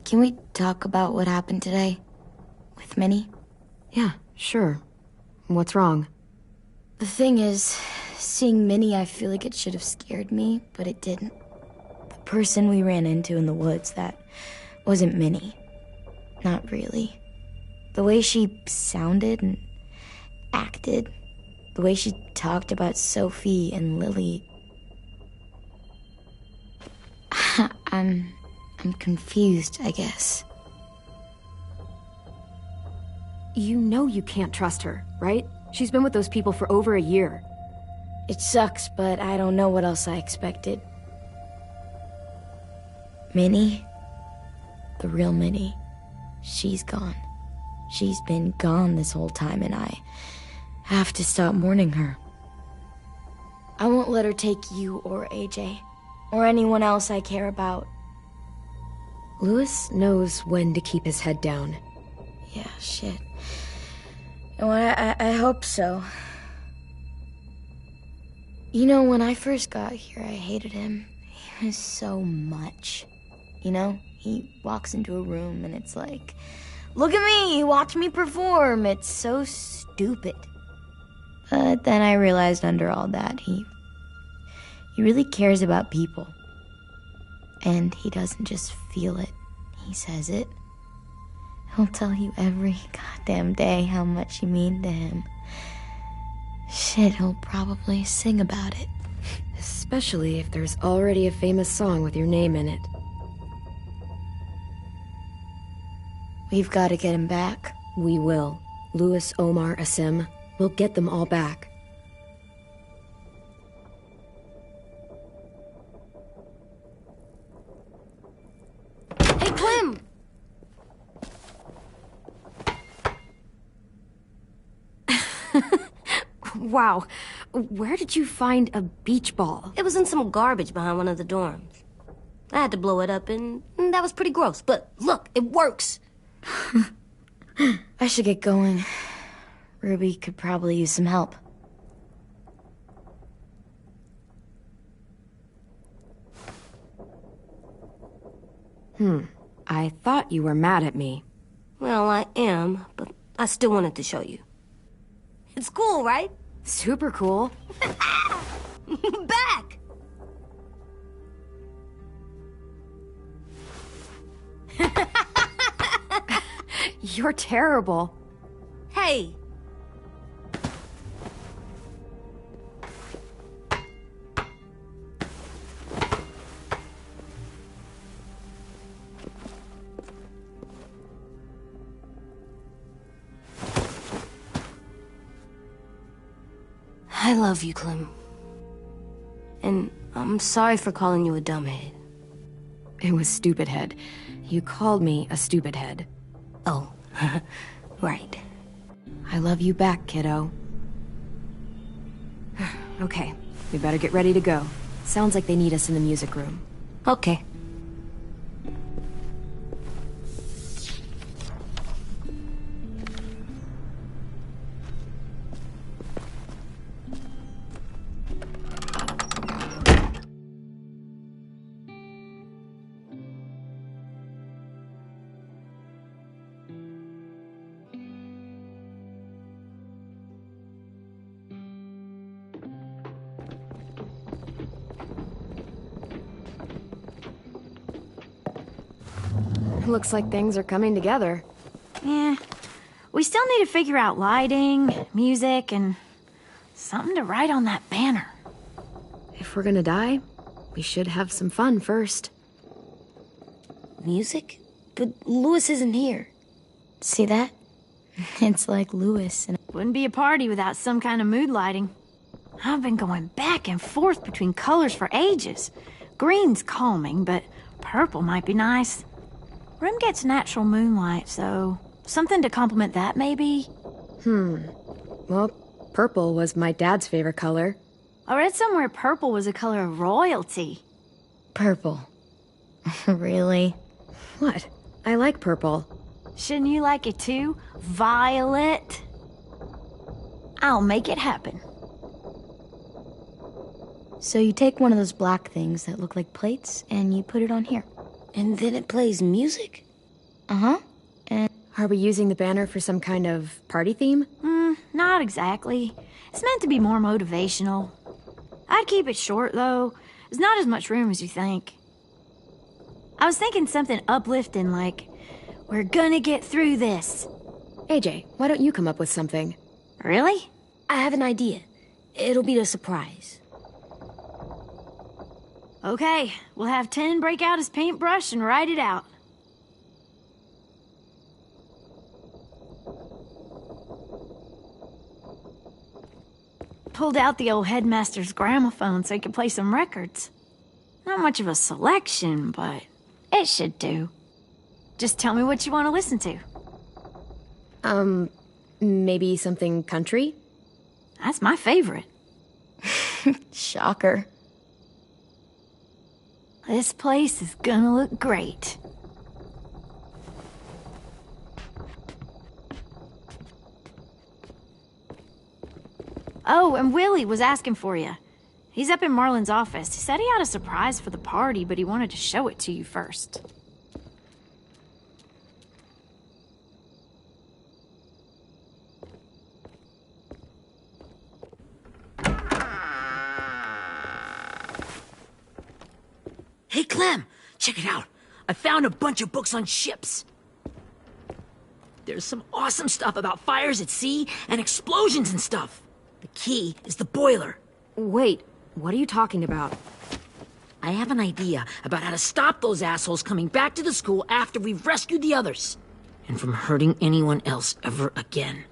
Can we talk about what happened today? With Minnie? Yeah, sure. What's wrong? The thing is, seeing Minnie, I feel like it should have scared me, but it didn't. The person we ran into in the woods, that wasn't Minnie. Not really. The way she sounded and acted, the way she talked about Sophie and Lily. I'm confused, I guess. You know you can't trust her, right? She's been with those people for over a year. It sucks, but I don't know what else I expected. Minnie, the real Minnie, she's gone. She's been gone this whole time, and I have to stop mourning her. I won't let her take you or Эй-Джей, or anyone else I care about. Louis knows when to keep his head down. Yeah, shit. Well, I hope so. You know, when I first got here, I hated him. He was so much. You know, he walks into a room and it's like, look at me, watch me perform. It's so stupid. But then I realized under all that, he really cares about people. And he doesn't just feel it, he says it. He'll tell you every goddamn day how much you mean to him. Shit, he'll probably sing about it. Especially if there's already a famous song with your name in it. We've got to get him back. We will. Louis, Omar, Asim. We'll get them all back. Hey, Clem! Wow. Where did you find a beach ball? It was in some garbage behind one of the dorms. I had to blow it up, and that was pretty gross. But look, it works. I should get going. Ruby could probably use some help. I thought you were mad at me. Well, I am, but I still wanted to show you. It's cool, right? Super cool. Back! You're terrible. Hey! I love you, Clem. And I'm sorry for calling you a dumbhead. It was stupid head. You called me a stupid head. Oh, right. I love you back, kiddo. Okay, we better get ready to go. Sounds like they need us in the music room. Okay. Looks like things are coming together. Yeah. We still need to figure out lighting, music, and something to write on that banner. If we're gonna die, we should have some fun first. Music? But Louis isn't here. See that? It's like Louis and... Wouldn't be a party without some kind of mood lighting. I've been going back and forth between colors for ages. Green's calming, but purple might be nice. Room gets natural moonlight, so something to complement that, maybe? Well, purple was my dad's favorite color. I read somewhere purple was a color of royalty. Purple. Really? What? I like purple. Shouldn't you like it too? Violet? I'll make it happen. So you take one of those black things that look like plates, and you put it on here. And then it plays music? Uh-huh. And... Are we using the banner for some kind of party theme? Not exactly. It's meant to be more motivational. I'd keep it short, though. There's not as much room as you think. I was thinking something uplifting like, we're gonna get through this. Эй-Джей, why don't you come up with something? Really? I have an idea. It'll be a surprise. Okay, we'll have 10 break out his paintbrush and write it out. Pulled out the old headmaster's gramophone so he could play some records. Not much of a selection, but it should do. Just tell me what you want to listen to. Maybe something country? That's my favorite. Shocker. This place is gonna look great. Oh, and Willie was asking for you. He's up in Marlon's office. He said he had a surprise for the party, but he wanted to show it to you first. Hey, Clem, check it out. I found a bunch of books on ships. There's some awesome stuff about fires at sea and explosions and stuff. The key is the boiler. Wait, what are you talking about? I have an idea about how to stop those assholes coming back to the school after we've rescued the others. And from hurting anyone else ever again.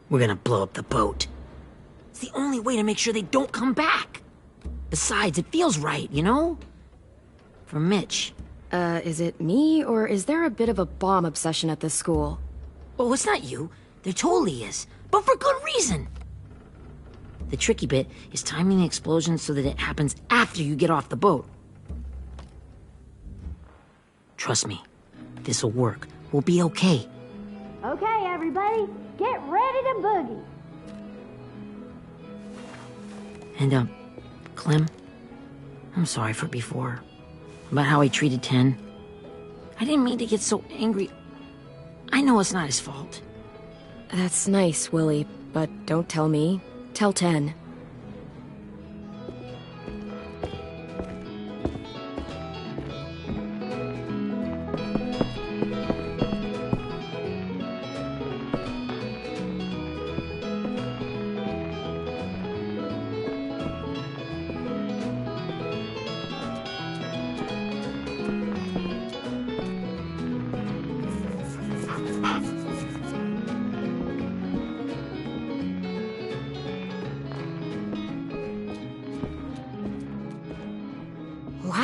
We're gonna blow up the boat. It's the only way to make sure they don't come back. Besides, it feels right, you know? For Mitch. Is it me, or is there a bit of a bomb obsession at this school? Oh, it's not you. There totally is. But for good reason. The tricky bit is timing the explosion so that it happens after you get off the boat. Trust me, this'll work. We'll be okay. Okay, everybody, get ready to boogie. And, Clem, I'm sorry for before. About how I treated Ten. I didn't mean to get so angry. I know it's not his fault. That's nice, Willie, but don't tell me. Tell 10.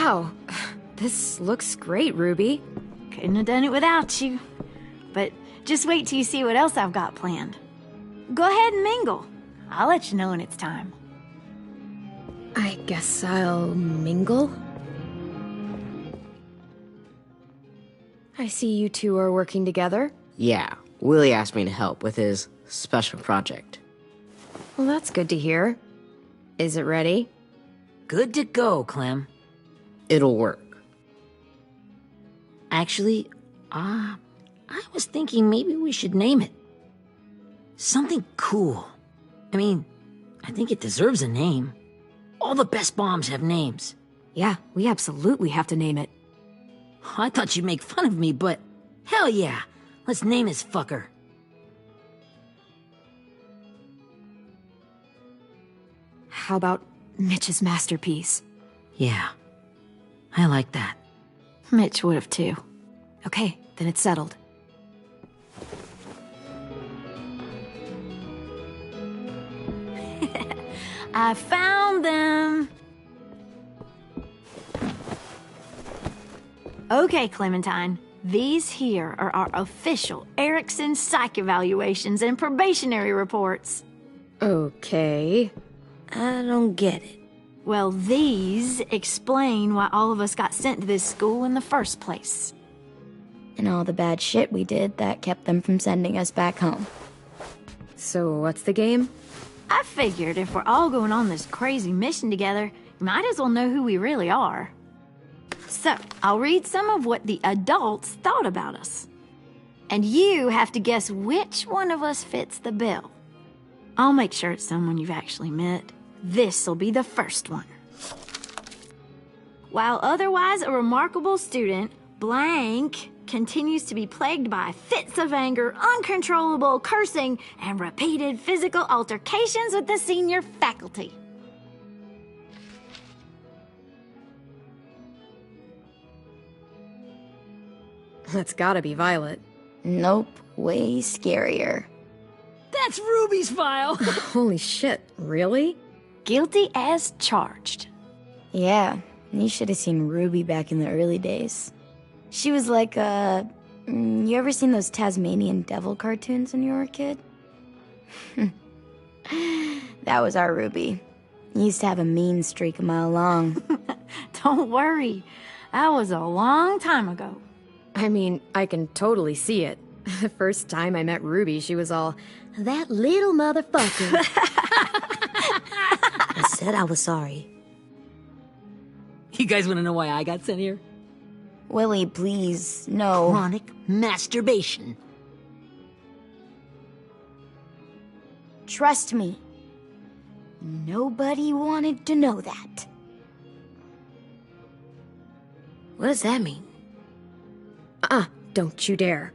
Wow, this looks great, Ruby. Couldn't have done it without you. But just wait till you see what else I've got planned. Go ahead and mingle. I'll let you know when it's time. I guess I'll mingle? I see you two are working together. Yeah, Willie asked me to help with his special project. Well, that's good to hear. Is it ready? Good to go, Clem. It'll work. Actually, I was thinking maybe we should name it. Something cool. I mean, I think it deserves a name. All the best bombs have names. Yeah, we absolutely have to name it. I thought you'd make fun of me, but hell yeah. Let's name this fucker. How about Mitch's masterpiece? Yeah, I like that. Mitch would have too. Okay, then it's settled. I found them! Okay, Clementine. These here are our official Erickson psych evaluations and probationary reports. Okay. I don't get it. Well, these explain why all of us got sent to this school in the first place. And all the bad shit we did that kept them from sending us back home. So what's the game? I figured if we're all going on this crazy mission together, you might as well know who we really are. So, I'll read some of what the adults thought about us. And you have to guess which one of us fits the bill. I'll make sure it's someone you've actually met. This'll be the first one. While otherwise a remarkable student, blank continues to be plagued by fits of anger, uncontrollable cursing, and repeated physical altercations with the senior faculty. That's gotta be Violet. Nope, way scarier. That's Ruby's file. Holy shit, really? Guilty as charged. Yeah, you should have seen Ruby back in the early days. She was like, you ever seen those Tasmanian devil cartoons when you were a kid? That was our Ruby. Used to have a mean streak a mile long. Don't worry, that was a long time ago. I mean, I can totally see it. The first time I met Ruby, she was all, "That little motherfucker." I said I was sorry. You guys want to know why I got sent here? Willie, please, no. Chronic masturbation. Trust me. Nobody wanted to know that. What does that mean? Don't you dare.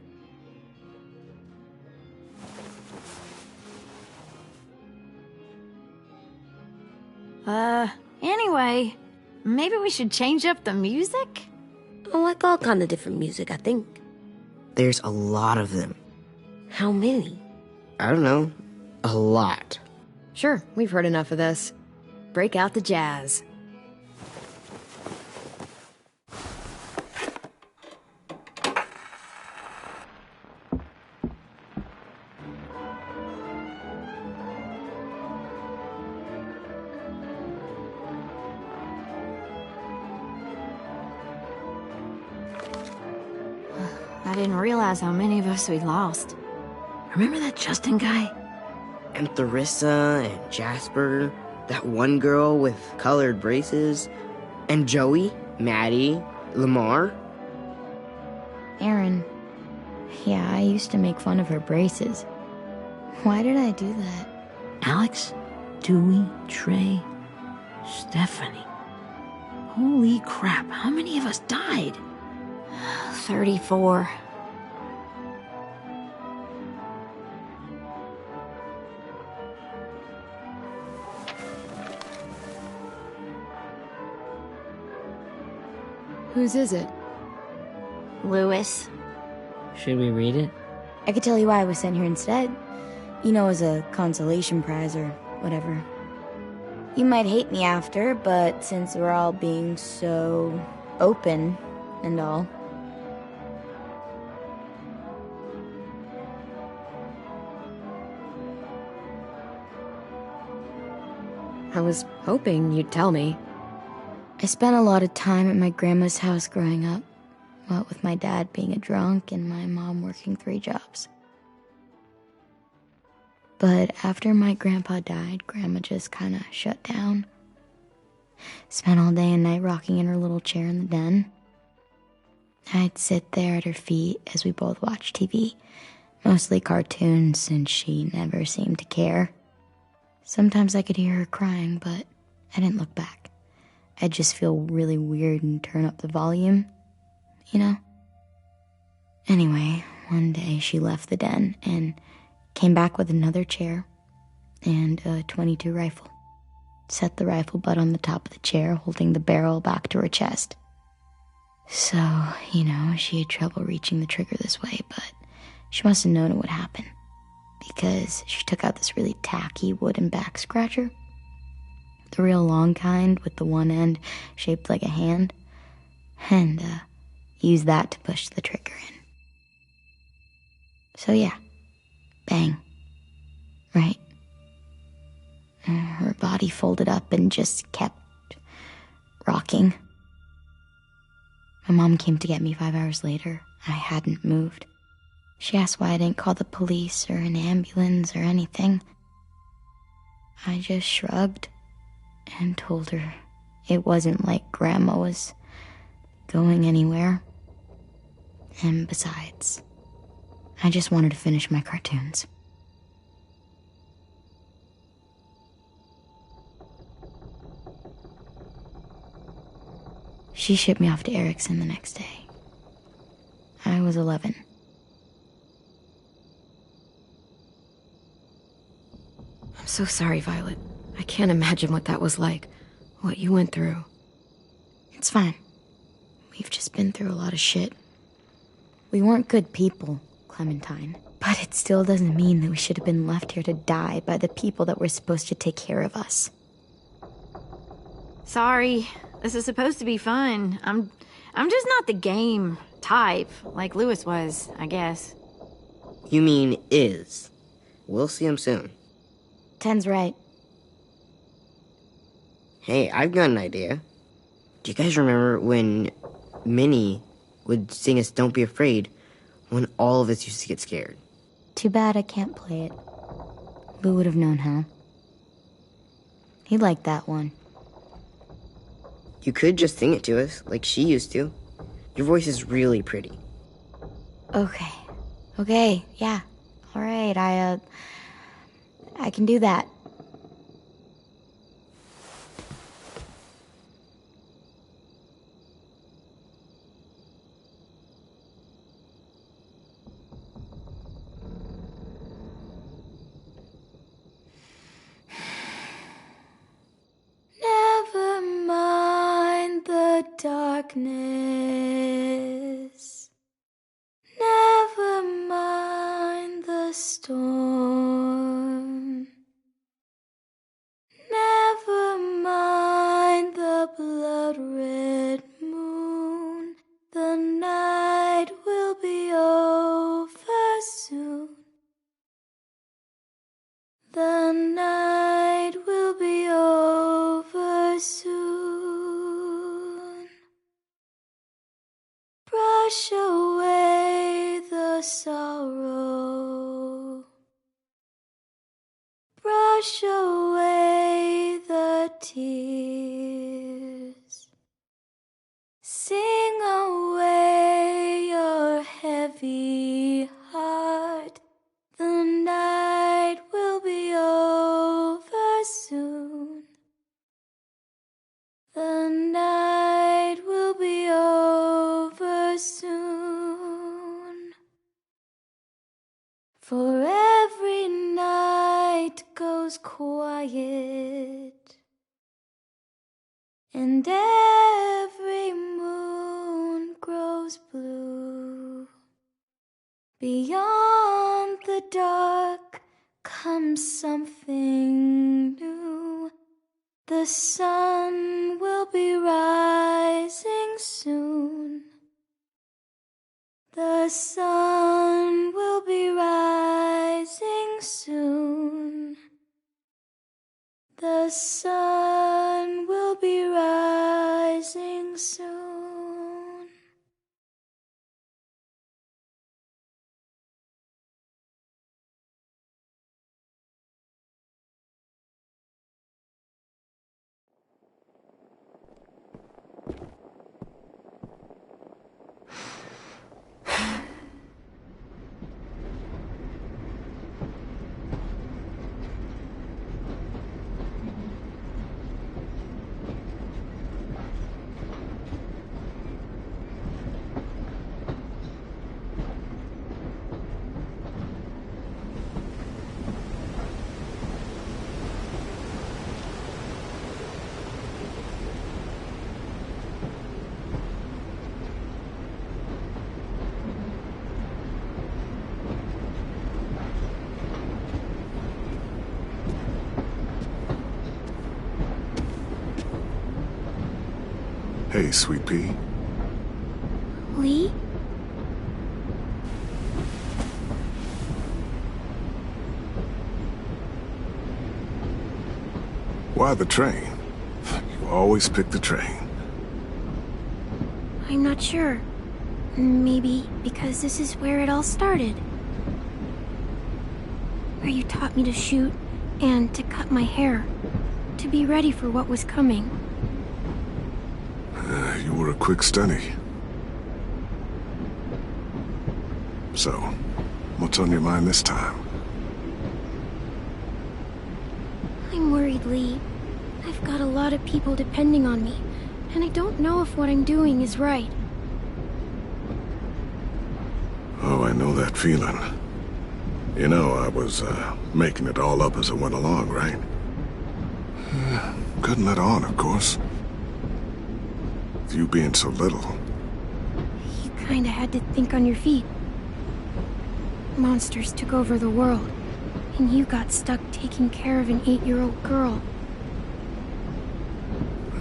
Anyway, maybe we should change up the music? I like all kind of different music, I think. There's a lot of them. How many? I don't know. A lot. Sure, we've heard enough of this. Break out the jazz. I didn't realize how many of us we'd lost. Remember that Justin guy? And Theresa and Jasper, that one girl with colored braces, and Joey, Maddie, Lamar. Aaron. Yeah, I used to make fun of her braces. Why did I do that? Alex, Dewey, Trey, Stephanie. Holy crap, how many of us died? 34. Whose is it? Lewis. Should we read it? I could tell you why I was sent here instead. You know, as a consolation prize or whatever. You might hate me after, but since we're all being so open and all. I was hoping you'd tell me. I spent a lot of time at my grandma's house growing up, what with my dad being a drunk and my mom working 3 jobs. But after my grandpa died, Grandma just kind of shut down. Spent all day and night rocking in her little chair in the den. I'd sit there at her feet as we both watched TV, mostly cartoons since she never seemed to care. Sometimes I could hear her crying, but I didn't look back. I'd just feel really weird and turn up the volume, you know? Anyway, one day she left the den and came back with another chair and a .22 rifle. Set the rifle butt on the top of the chair, holding the barrel back to her chest. So, you know, she had trouble reaching the trigger this way, but she must have known it would happen, because she took out this really tacky wooden back scratcher, the real long kind with the one end shaped like a hand, and used that to push the trigger in. So yeah, bang, right? Her body folded up and just kept rocking. My mom came to get me 5 hours later. I hadn't moved. She asked why I didn't call the police or an ambulance or anything. I just shrugged and told her it wasn't like Grandma was going anywhere. And besides, I just wanted to finish my cartoons. She shipped me off to Erickson the next day. I was 11. I'm so sorry, Violet. I can't imagine what that was like, what you went through. It's fine. We've just been through a lot of shit. We weren't good people, Clementine. But it still doesn't mean that we should have been left here to die by the people that were supposed to take care of us. Sorry. This is supposed to be fun. I'm just not the game type, like Lewis was, I guess. You mean is. We'll see him soon. 10's right. Hey, I've got an idea. Do you guys remember when Minnie would sing us Don't Be Afraid when all of us used to get scared? Too bad I can't play it. Lou would have known how. He liked that one. You could just sing it to us, like she used to. Your voice is really pretty. Okay, yeah. All right, I can do that. Never mind the darkness. Never mind the storm. Never mind the blood-red moon. The night will be over soon. The night will be over soon. Brush away the sorrow. Brush away the tears. Sing away your heavy heart. The night will be over soon. The night will be over soon. For every night goes quiet, and every moon grows blue. Beyond the dark comes something new. The sun will be rising soon. The sun will be rising soon. The sun will be rising soon. Hey, Sweet Pea. Lee? Why the train? You always pick the train. I'm not sure. Maybe because this is where it all started. Where you taught me to shoot and to cut my hair. To be ready for what was coming. You were a quick study. So, what's on your mind this time? I'm worried, Lee. I've got a lot of people depending on me, and I don't know if what I'm doing is right. Oh, I know that feeling. You know, I was making it all up as I went along, right? Couldn't let on, of course. With you being so little. You kinda had to think on your feet. Monsters took over the world, and you got stuck taking care of an 8-year-old girl.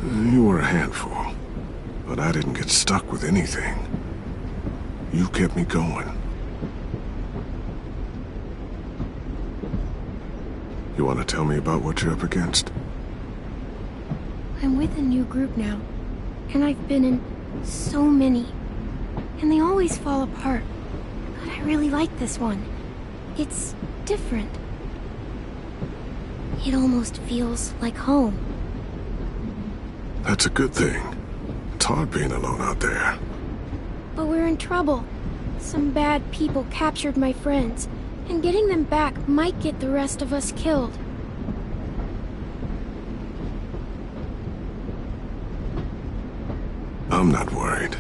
You were a handful, but I didn't get stuck with anything. You kept me going. You want to tell me about what you're up against? I'm with a new group now, and I've been in so many, and they always fall apart. But I really like this one. It's different. It almost feels like home. That's a good thing. It's hard being alone out there. But we're in trouble. Some bad people captured my friends, and getting them back might get the rest of us killed. I'm not worried.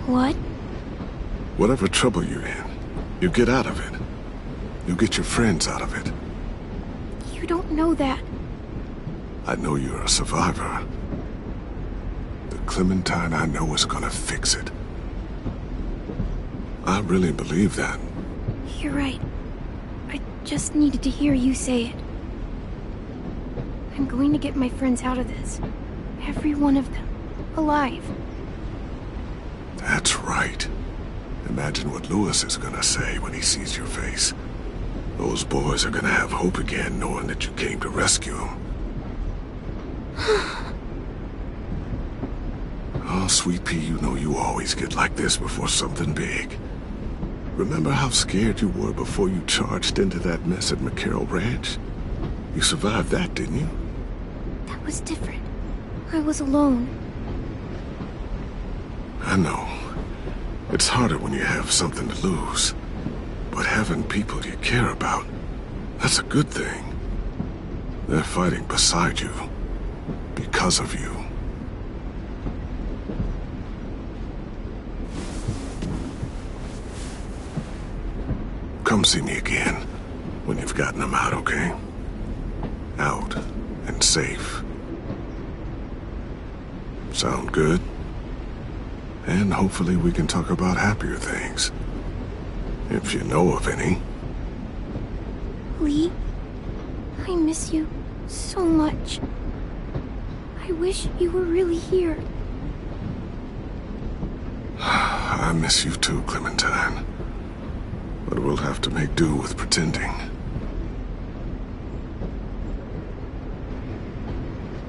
What? Whatever trouble you're in, you get out of it. You get your friends out of it. You don't know that. I know you're a survivor. The Clementine I know is gonna fix it. I really believe that. You're right. I just needed to hear you say it. I'm going to get my friends out of this. Every one of them. Alive. That's right. Imagine what Lewis is gonna say when he sees your face. Those boys are gonna have hope again, knowing that you came to rescue them. Oh, Sweet Pea, you know you always get like this before something big. Remember how scared you were before you charged into that mess at McCarroll Ranch? You survived that, didn't you? That was different. I was alone. I know. It's harder when you have something to lose. But having people you care about, that's a good thing. They're fighting beside you. Because of you. Come see me again when you've gotten them out, okay? Out and safe. Sound good? And hopefully we can talk about happier things. If you know of any. Lee, I miss you so much. I wish you were really here. I miss you too, Clementine. But we'll have to make do with pretending.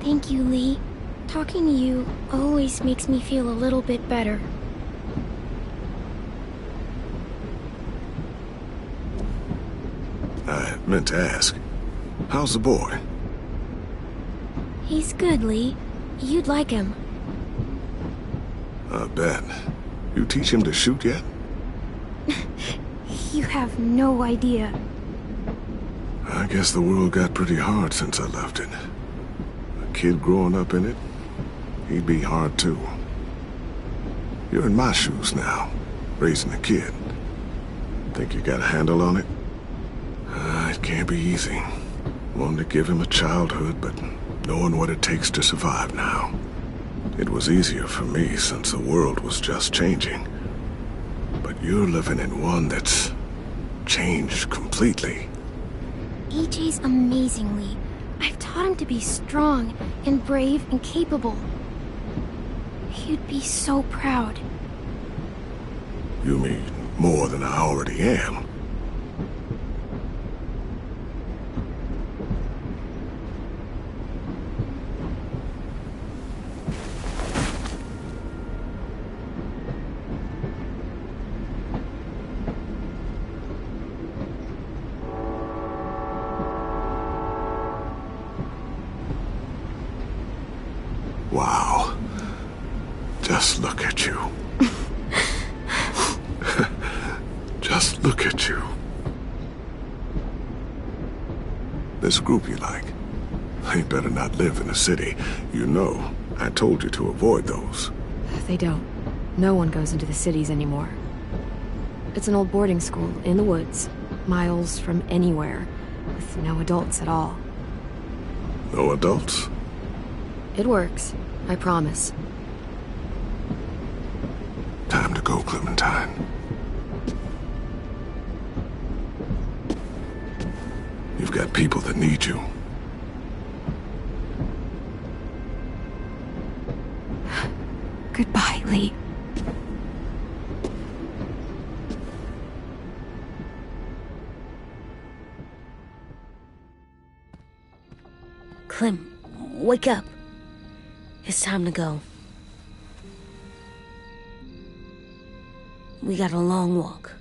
Thank you, Lee. Talking to you always makes me feel a little bit better. I meant to ask, how's the boy? He's good, Lee. You'd like him. I bet. You teach him to shoot yet? You have no idea. I guess the world got pretty hard since I left it. A kid growing up in it, he'd be hard too. You're in my shoes now, raising a kid. Think you got a handle on it? It can't be easy. Wanting to give him a childhood, but knowing what it takes to survive now. It was easier for me since the world was just changing. But you're living in one that's changed completely. Эй-Джей's amazing, Lee. I've taught him to be strong and brave and capable. He'd be so proud. You mean more than I already am? Wow. Just look at you. Just look at you. This group you like, they better not live in a city. You know, I told you to avoid those. They don't. No one goes into the cities anymore. It's an old boarding school in the woods, miles from anywhere, with no adults at all. No adults? It works, I promise. Time to go, Clementine. You've got people that need you. Goodbye, Lee. Clem, wake up. It's time to go. We got a long walk.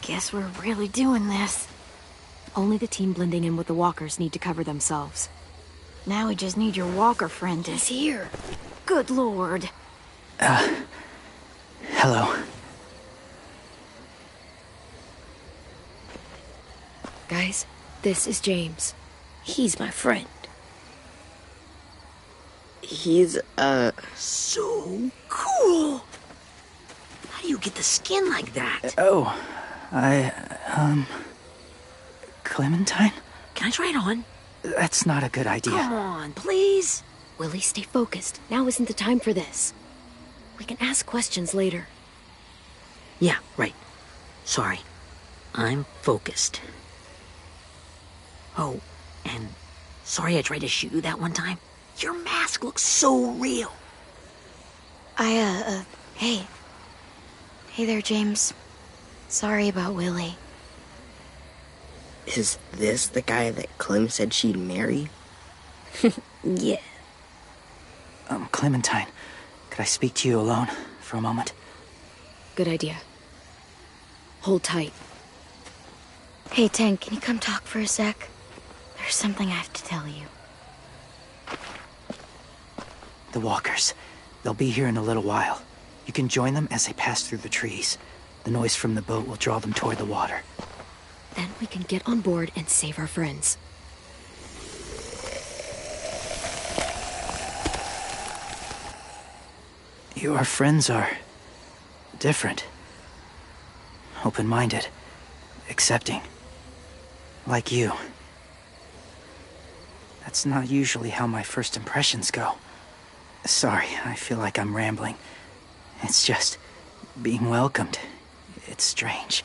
Guess we're really doing this. Only the team blending in with the walkers need to cover themselves. Now we just need your walker friend to... He's here. Good lord. Hello. Guys, this is James. He's my friend. He's, So cool! How do you get the skin like that? Oh, Clementine? Can I try it on? That's not a good idea. Come on, please. Willie, stay focused. Now isn't the time for this. We can ask questions later. Yeah, right. Sorry. I'm focused. Oh, and sorry I tried to shoot you that one time. Your mask looks so real. Hey. Hey there, James. Sorry about Willie. Is this the guy that Clem said she'd marry? Yeah. Clementine, could I speak to you alone for a moment? Good idea. Hold tight. Hey, Tank, can you come talk for a sec? There's something I have to tell you. The walkers. They'll be here in a little while. You can join them as they pass through the trees. The noise from the boat will draw them toward the water. Then we can get on board and save our friends. Your friends are different. Open-minded. Accepting. Like you. That's not usually how my first impressions go. Sorry, I feel like I'm rambling. It's just being welcomed. It's strange.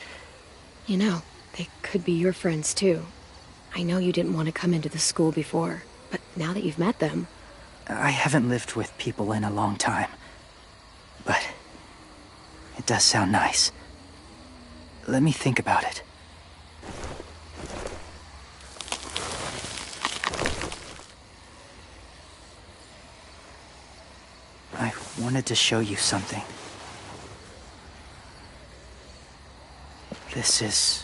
You know, they could be your friends too. I know you didn't want to come into the school before, but now that you've met them... I haven't lived with people in a long time. But it does sound nice. Let me think about it. I wanted to show you something. This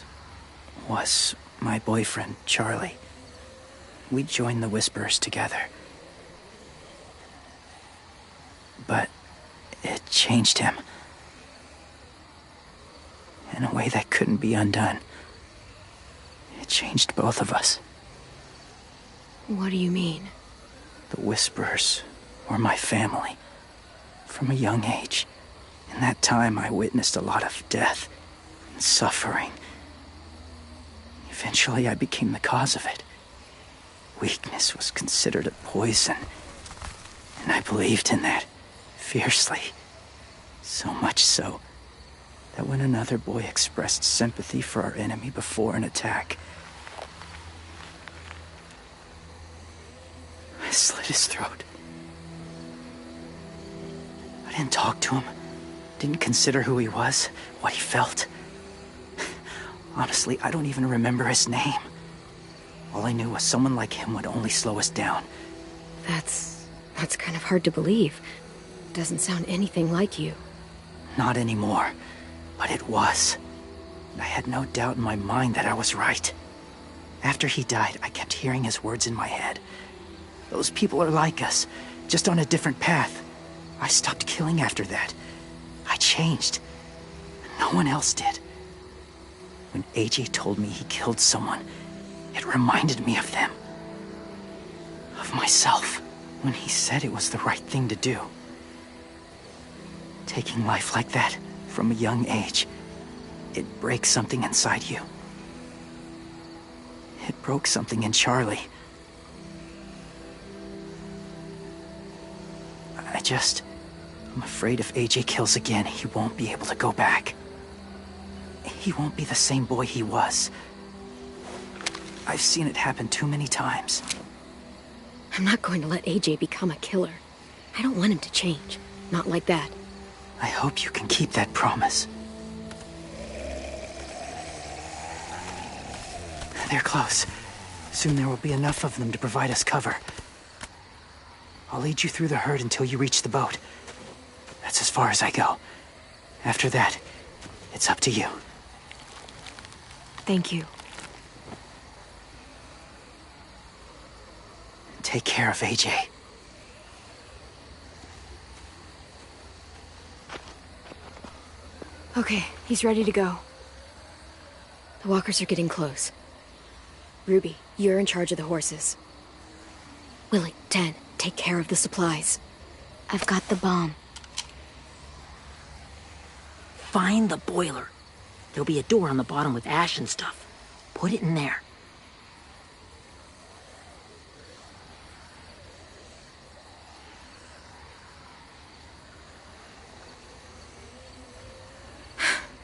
was my boyfriend, Charlie. We joined the Whisperers together. But it changed him. In a way that couldn't be undone. It changed both of us. What do you mean? The Whisperers were my family. From a young age. In that time, I witnessed a lot of death and suffering. Eventually, I became the cause of it. Weakness was considered a poison. And I believed in that fiercely. So much so that when another boy expressed sympathy for our enemy before an attack, I slit his throat. I didn't talk to him, didn't consider who he was, what he felt. Honestly, I don't even remember his name. All I knew was someone like him would only slow us down. That's kind of hard to believe. Doesn't sound anything like you. Not anymore, but it was. I had no doubt in my mind that I was right. After he died, I kept hearing his words in my head. Those people are like us, just on a different path. I stopped killing after that. I changed. No one else did. When Эй-Джей told me he killed someone, it reminded me of them. Of myself. When he said it was the right thing to do. Taking life like that, from a young age, it breaks something inside you. It broke something in Charlie. I'm afraid if Эй-Джей kills again, he won't be able to go back. He won't be the same boy he was. I've seen it happen too many times. I'm not going to let Эй-Джей become a killer. I don't want him to change. Not like that. I hope you can keep that promise. They're close. Soon there will be enough of them to provide us cover. I'll lead you through the herd until you reach the boat. That's as far as I go. After that, it's up to you. Thank you. Take care of Эй-Джей. Okay, he's ready to go. The walkers are getting close. Ruby, you're in charge of the horses. Willie, Dan, take care of the supplies. I've got the bomb. Find the boiler. There'll be a door on the bottom with ash and stuff. Put it in there.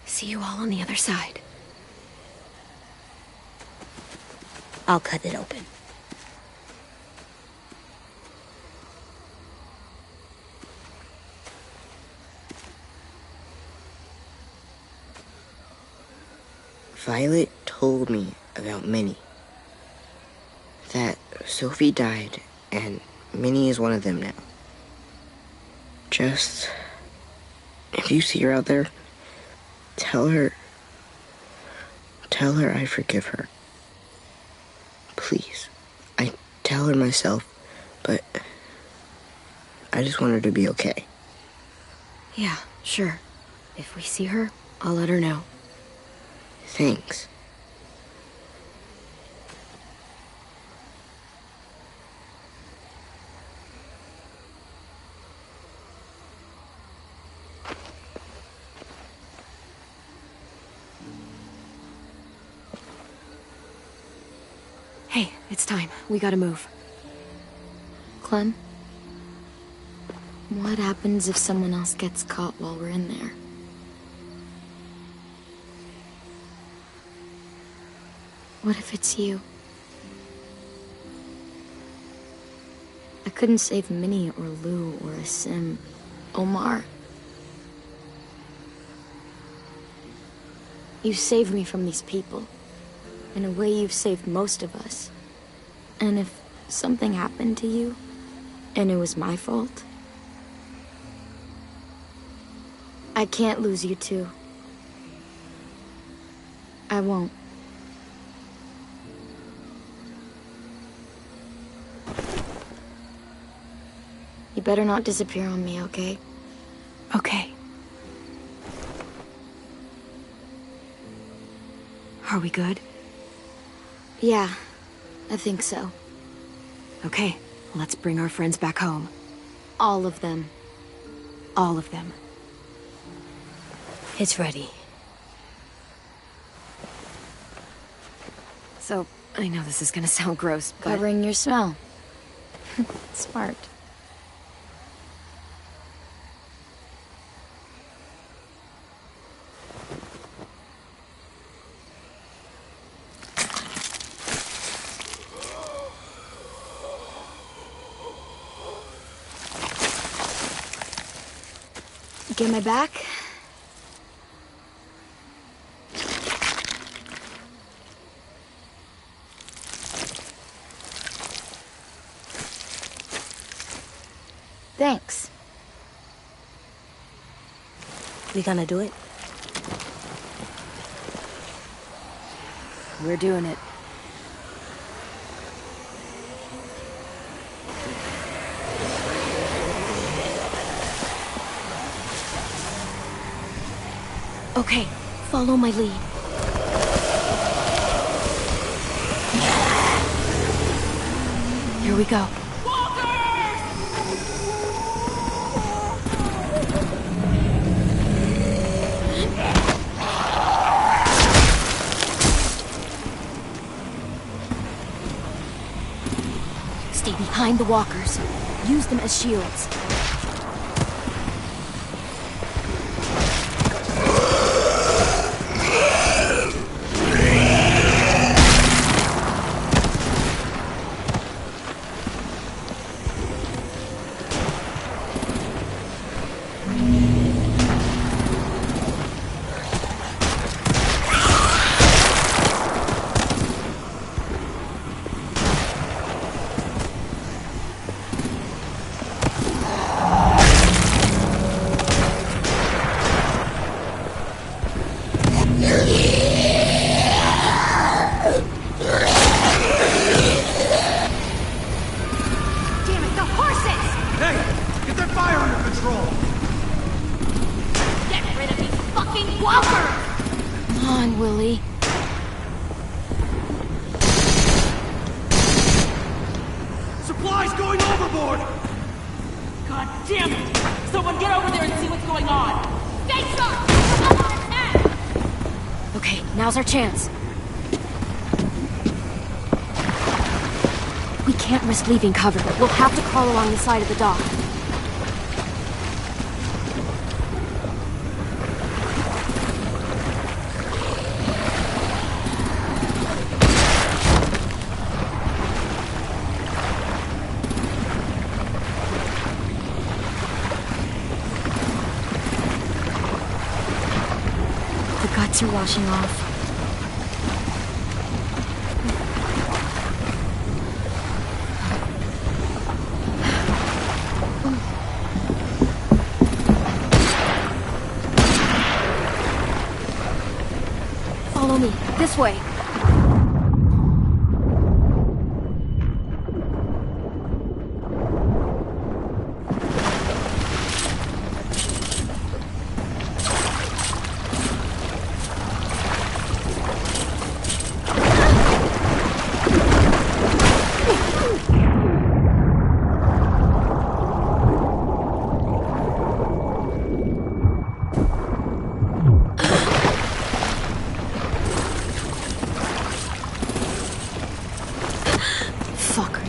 See you all on the other side. I'll cut it open. Violet told me about Minnie. That Sophie died, and Minnie is one of them now. Just, if you see her out there, tell her I forgive her. Please. I tell her myself, but I just want her to be okay. Yeah, sure. If we see her, I'll let her know. Thanks. Hey, it's time. We gotta move. Clem? What happens if someone else gets caught while we're in there? What if it's you? I couldn't save Minnie or Lou or Asim, Omar. You saved me from these people. In a way, you've saved most of us. And if something happened to you, and it was my fault, I can't lose you too. I won't. You better not disappear on me, okay? Okay. Are we good? Yeah, I think so. Okay, let's bring our friends back home. All of them. All of them. It's ready. So, I know this is gonna sound gross, but... Covering your smell. Smart. Get my back? Thanks. We gonna do it? We're doing it. Okay, follow my lead. Here we go. Stay behind the walkers. Use them as shields. Now's our chance. We can't risk leaving cover. We'll have to crawl along the side of the dock. The guts are washing off. Follow me. This way.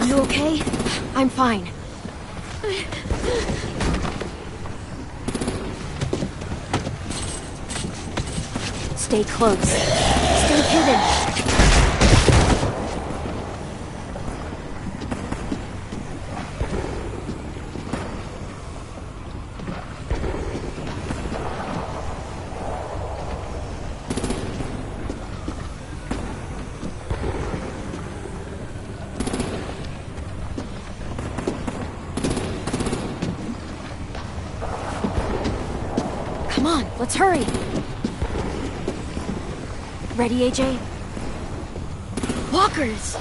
You okay? I'm fine. Stay close. Stay hidden. Come on, let's hurry. Ready, Эй-Джей? Walkers!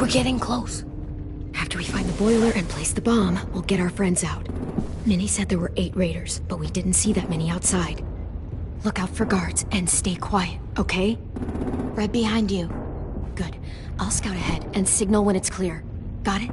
We're getting close. After we find the boiler and place the bomb, we'll get our friends out. Minnie said there were 8 raiders, but we didn't see that many outside. Look out for guards and stay quiet, okay? Right behind you. Good. I'll scout ahead and signal when it's clear. Got it?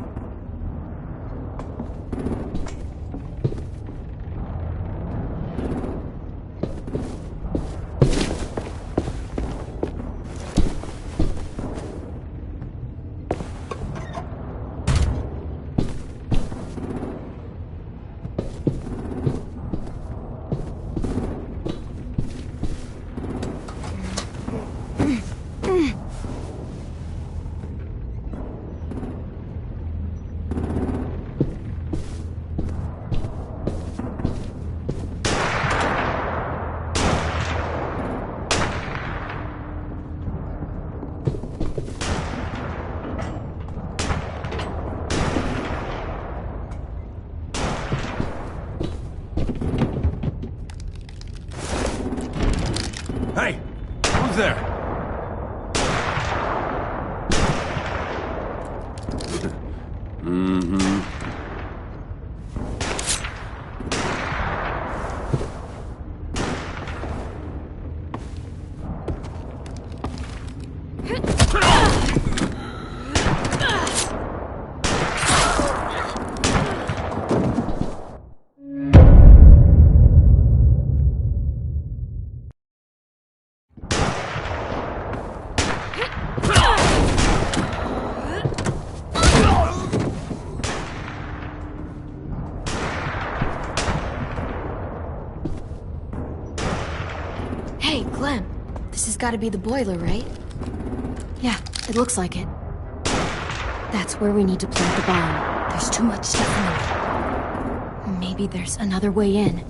Hey! Who's there? Mm-hmm. Hey, Clem. This has got to be the boiler, right? Yeah, it looks like it. That's where we need to plant the bomb. There's too much stuff in there. Maybe there's another way in.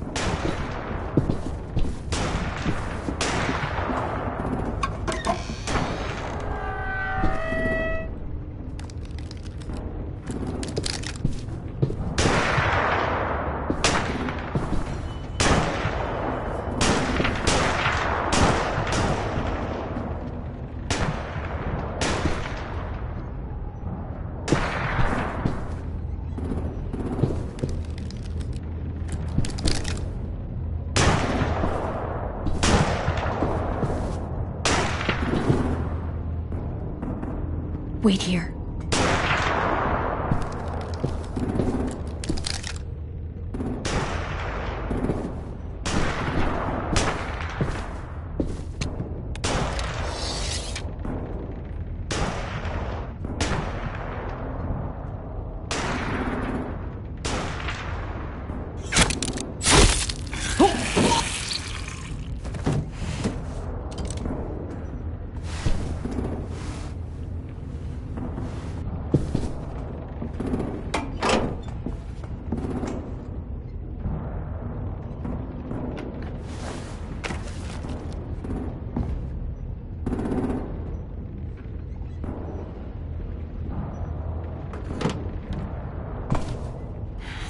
Wait here.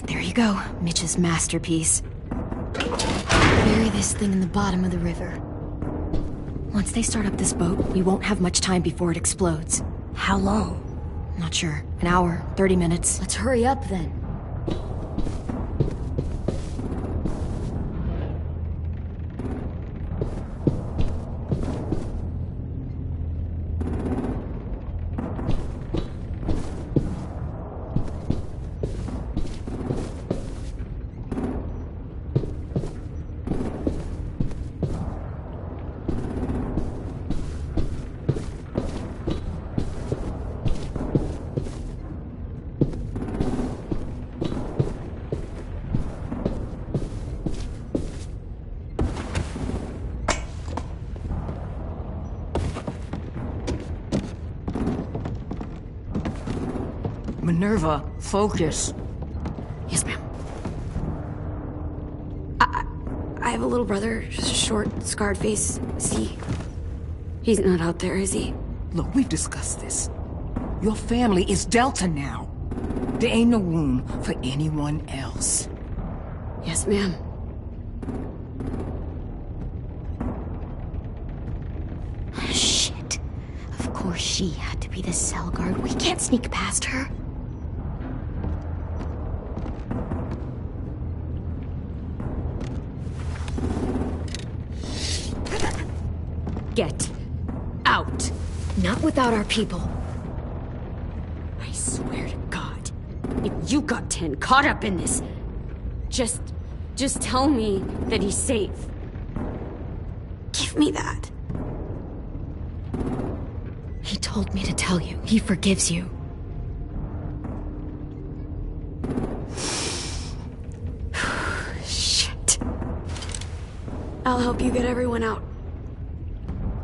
There you go, Mitch's masterpiece. Bury this thing in the bottom of the river. Once they start up this boat, we won't have much time before it explodes. How long? Not sure. An hour, 30 minutes. Let's hurry up then. Minerva, focus. Yes, ma'am. I have a little brother, short, scarred face. See? He's not out there, is he? Look, we've discussed this. Your family is Delta now. There ain't no room for anyone else. Yes, ma'am. Shit. Of course she had to be the cell guard. We can't sneak past her. Get out. Not without our people. I swear to God, if you got 10 caught up in this, just tell me that he's safe. Give me that. He told me to tell you. He forgives you. Shit. I'll help you get everyone out.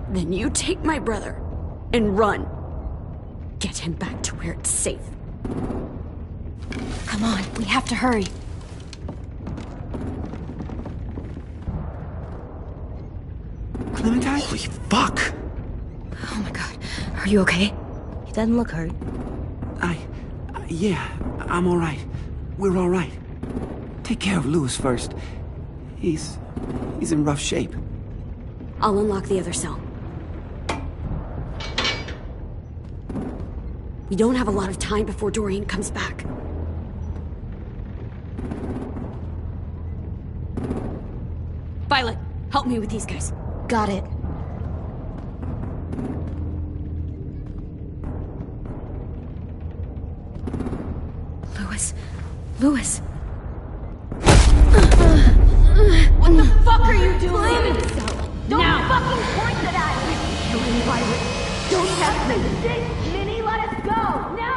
Then you take my brother and run. Get him back to where it's safe. Come on, we have to hurry. Clementine? Holy fuck! Oh my God. Are you okay? He doesn't look hurt. Yeah, I'm alright. We're alright. Take care of Lewis first. He's in rough shape. I'll unlock the other cell. We don't have a lot of time before Dorian comes back. Violet, help me with these guys. Got it. Lewis. What the fuck are you doing? Don't fucking point it at me! Don't Violet. Don't test me! Minnie, let us go! No!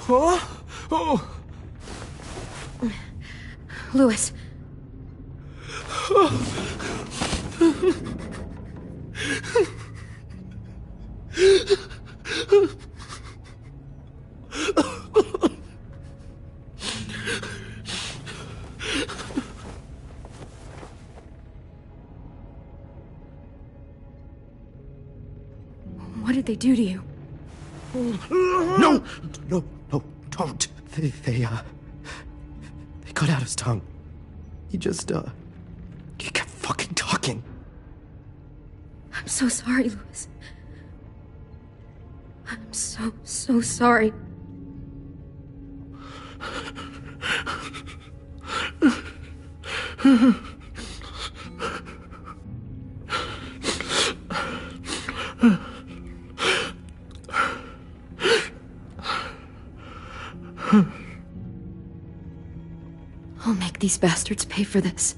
Oh! Lewis. What did they do to you? No, don't. They cut out his tongue. He kept fucking talking. I'm so sorry, Lewis. I'm so sorry. I'll make these bastards pay for this.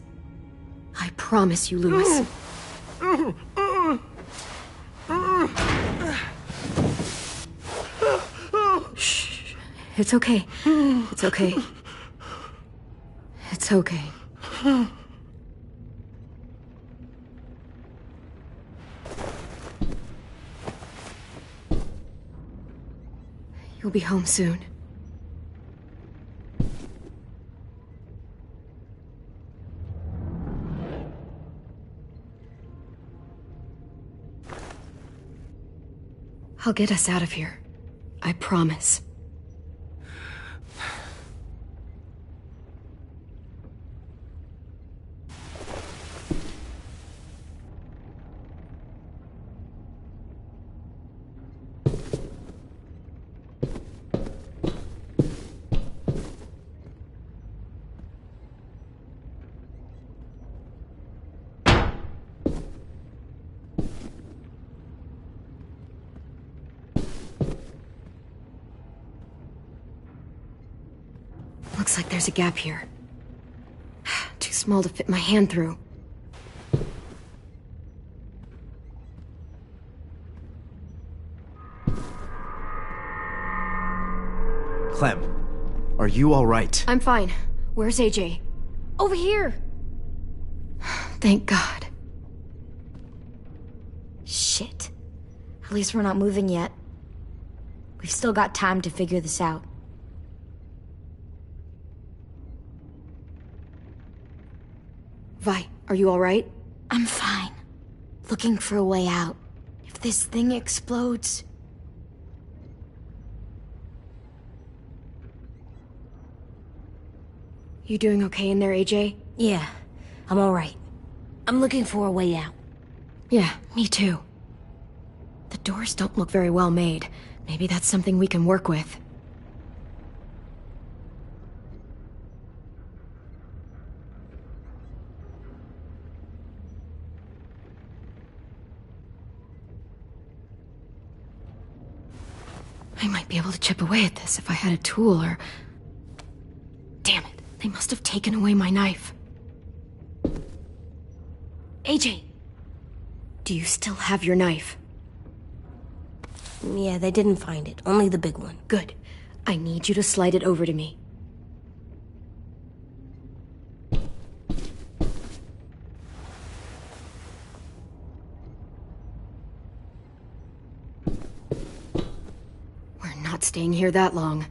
I promise you, Lewis. Shh. It's okay. It's okay. It's okay. You'll be home soon. I'll get us out of here. I promise. Looks like there's a gap here. Too small to fit my hand through. Clem, are you all right? I'm fine. Where's Эй-Джей? Over here! Thank God. Shit. At least we're not moving yet. We've still got time to figure this out. Vi, are you all right? I'm fine. Looking for a way out. If this thing explodes... You doing okay in there, Эй-Джей? Yeah, I'm alright. I'm looking for a way out. Yeah, me too. The doors don't look very well made. Maybe that's something we can work with. I might be able to chip away at this if I had a tool or... Damn it, they must have taken away my knife. Эй-Джей, do you still have your knife? Yeah, they didn't find it. Only the big one. Good. I need you to slide it over to me. We're not staying here that long.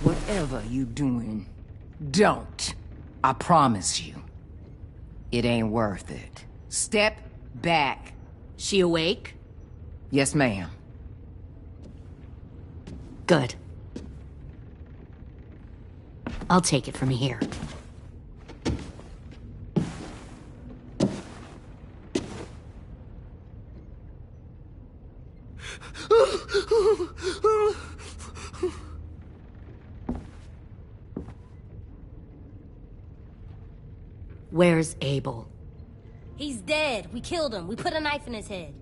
Whatever you doing, don't. I promise you. It ain't worth it. Step back. She awake? Yes, ma'am. Good. I'll take it from here. Where's Abel? He's dead. We killed him. We put a knife in his head.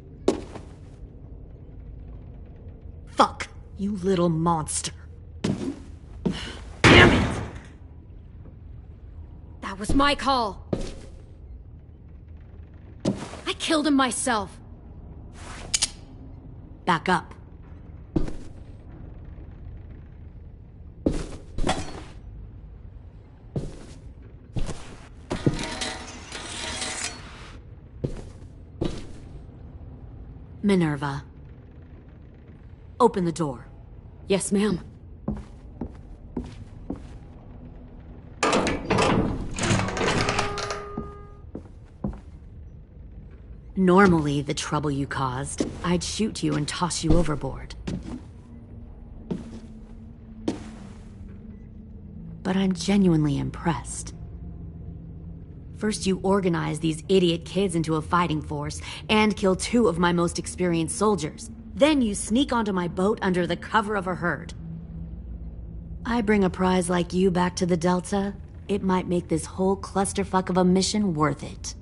Fuck, you little monster. Damn it! That was my call. I killed him myself. Back up. Minerva. Open the door. Yes, ma'am. Normally, the trouble you caused, I'd shoot you and toss you overboard. But I'm genuinely impressed. First, you organize these idiot kids into a fighting force and kill 2 of my most experienced soldiers. Then you sneak onto my boat under the cover of a herd. I bring a prize like you back to the Delta, it might make this whole clusterfuck of a mission worth it.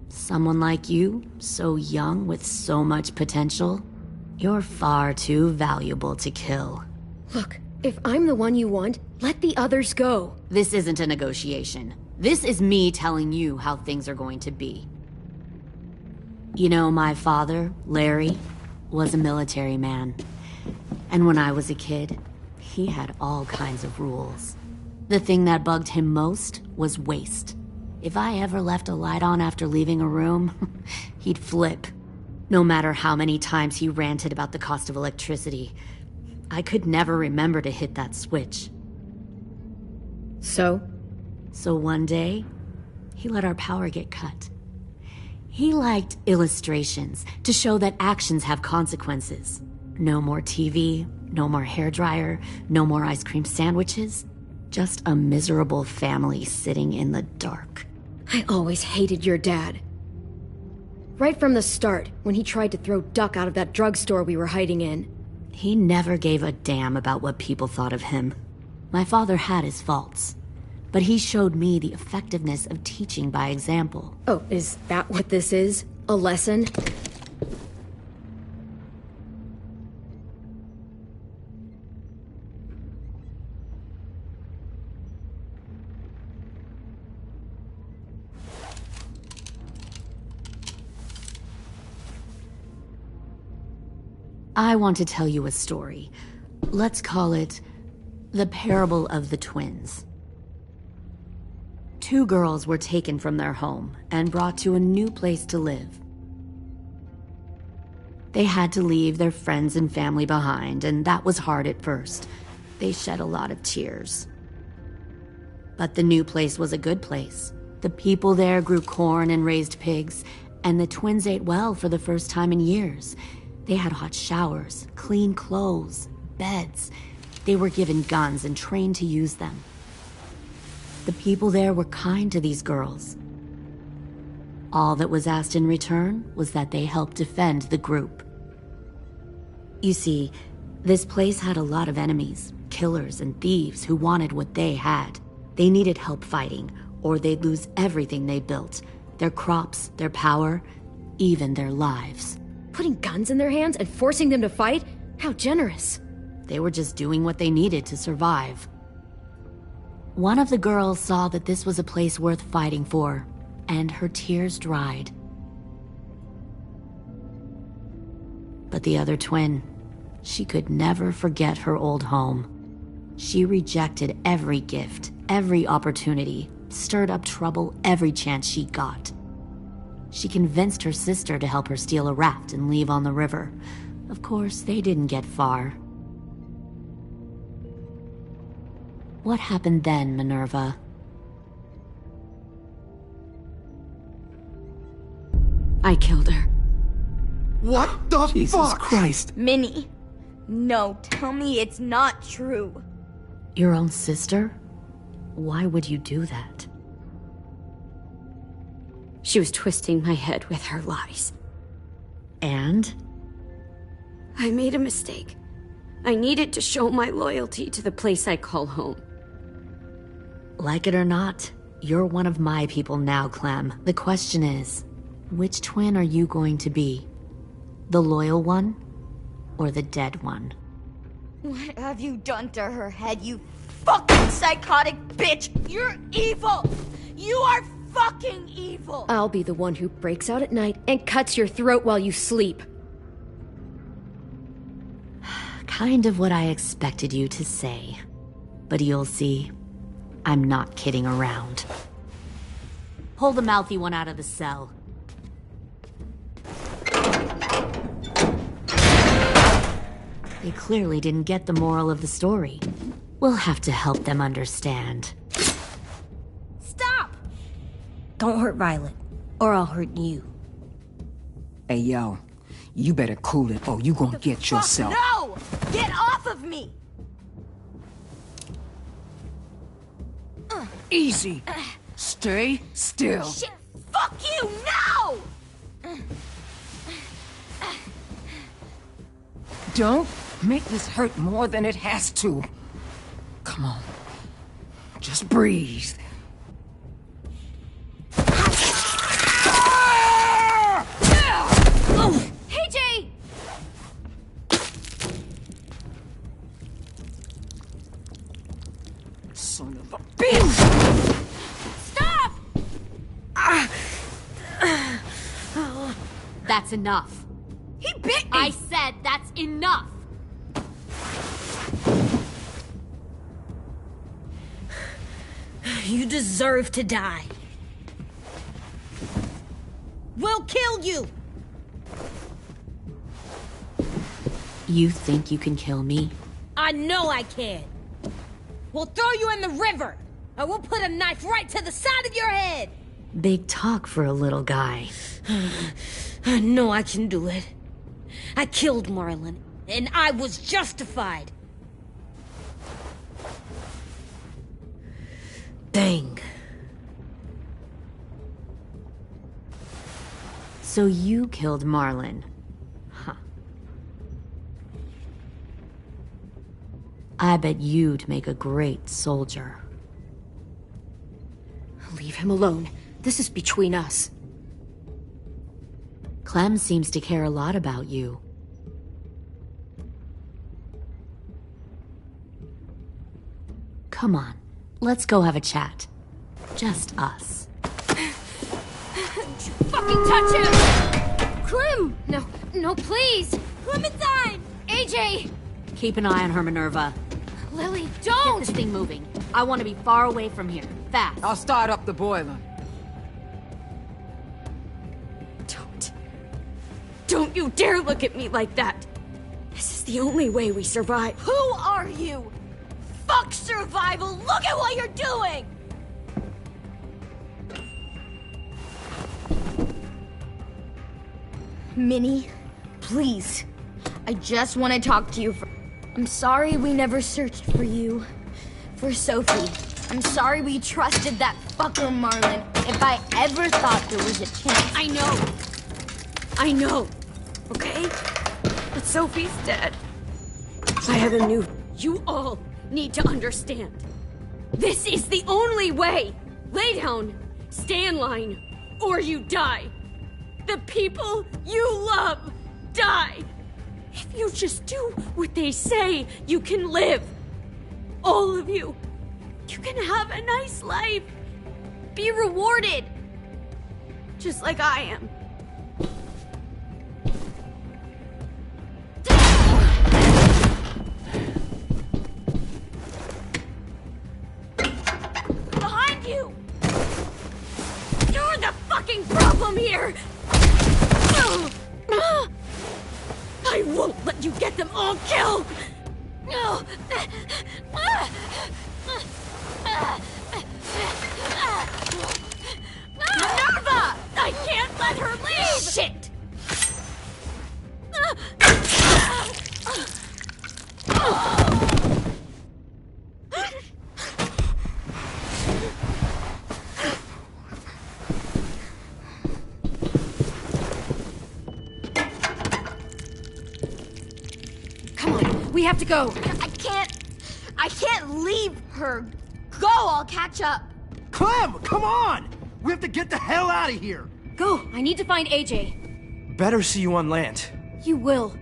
Someone like you, so young with so much potential, you're far too valuable to kill. Look, if I'm the one you want, let the others go. This isn't a negotiation. This is me telling you how things are going to be. You know, my father, Larry, was a military man. And when I was a kid, he had all kinds of rules. The thing that bugged him most was waste. If I ever left a light on after leaving a room, he'd flip. No matter how many times he ranted about the cost of electricity, I could never remember to hit that switch. So one day, he let our power get cut. He liked illustrations to show that actions have consequences. No more TV, no more hairdryer, no more ice cream sandwiches. Just a miserable family sitting in the dark. I always hated your dad. Right from the start, when he tried to throw Duck out of that drugstore we were hiding in. He never gave a damn about what people thought of him. My father had his faults, but he showed me the effectiveness of teaching by example. Oh, is that what this is? A lesson? I want to tell you a story. Let's call it the parable of the twins. Two girls were taken from their home and brought to a new place to live. They had to leave their friends and family behind, and that was hard at first. They shed a lot of tears. But the new place was a good place. The people there grew corn and raised pigs, and the twins ate well for the first time in years. They had hot showers, clean clothes, beds. They were given guns and trained to use them. The people there were kind to these girls. All that was asked in return was that they help defend the group. You see, this place had a lot of enemies, killers and thieves who wanted what they had. They needed help fighting, or they'd lose everything they built. Their crops, their power, even their lives. Putting guns in their hands and forcing them to fight? How generous. They were just doing what they needed to survive. One of the girls saw that this was a place worth fighting for, and her tears dried. But the other twin, she could never forget her old home. She rejected every gift, every opportunity, stirred up trouble every chance she got. She convinced her sister to help her steal a raft and leave on the river. Of course, they didn't get far. What happened then, Minerva? I killed her. What the fuck? Jesus Christ. Minnie, no, tell me it's not true. Your own sister? Why would you do that? She was twisting my head with her lies. And? I made a mistake. I needed to show my loyalty to the place I call home. Like it or not, you're one of my people now, Clem. The question is, which twin are you going to be? The loyal one, or the dead one? What have you done to her head, you fucking psychotic bitch? You're evil! You are fucking evil! I'll be the one who breaks out at night and cuts your throat while you sleep. Kind of what I expected you to say. But you'll see, I'm not kidding around. Pull the mouthy one out of the cell. They clearly didn't get the moral of the story. We'll have to help them understand. Stop! Don't hurt Violet, or I'll hurt you. Hey, yo. You better cool it, or you gonna get yourself... No! Get off of me! Easy. Stay still. Shit! Fuck you! No! Don't make this hurt more than it has to. Come on. Just breathe. Oh! Эй-Джей! Son of a bitch! Stop! That's enough. He bit me! I said that's enough! You deserve to die. We'll kill you! You think you can kill me? I know I can. We'll throw you in the river, or we'll put a knife right to the side of your head. Big talk for a little guy. I know I can do it. I killed Marlon, and I was justified. Dang. So you killed Marlon. Huh. I bet you'd make a great soldier. Leave him alone. This is between us. Clem seems to care a lot about you. Come on, let's go have a chat. Just us. Fucking touch him! Clem! No, please! Clementine! Эй-Джей! Keep an eye on her, Minerva. Lily, don't! Get this thing moving. I want to be far away from here. Fast. I'll start up the boiler. Don't you dare look at me like that! This is the only way we survive. Who are you? Fuck survival! Look at what you're doing! Minnie, please. I just want to talk to you. I'm sorry we never searched for you. For Sophie. I'm sorry we trusted that fucker Marlon. If I ever thought there was a chance. I know. Okay? But Sophie's dead. I have a new... You all need to understand. This is the only way. Lay down, stay in line, or you die. The people you love die. If you just do what they say, you can live. All of you. You can have a nice life. Be rewarded. Just like I am. Behind you! You're the fucking problem here! I won't let you get them all killed! Minerva! I can't let her leave! Shit! Come on, we have to go. I can't leave her. Go, I'll catch up. Clem, come on! We have to get the hell out of here! Go, I need to find Эй-Джей. Better see you on land. You will.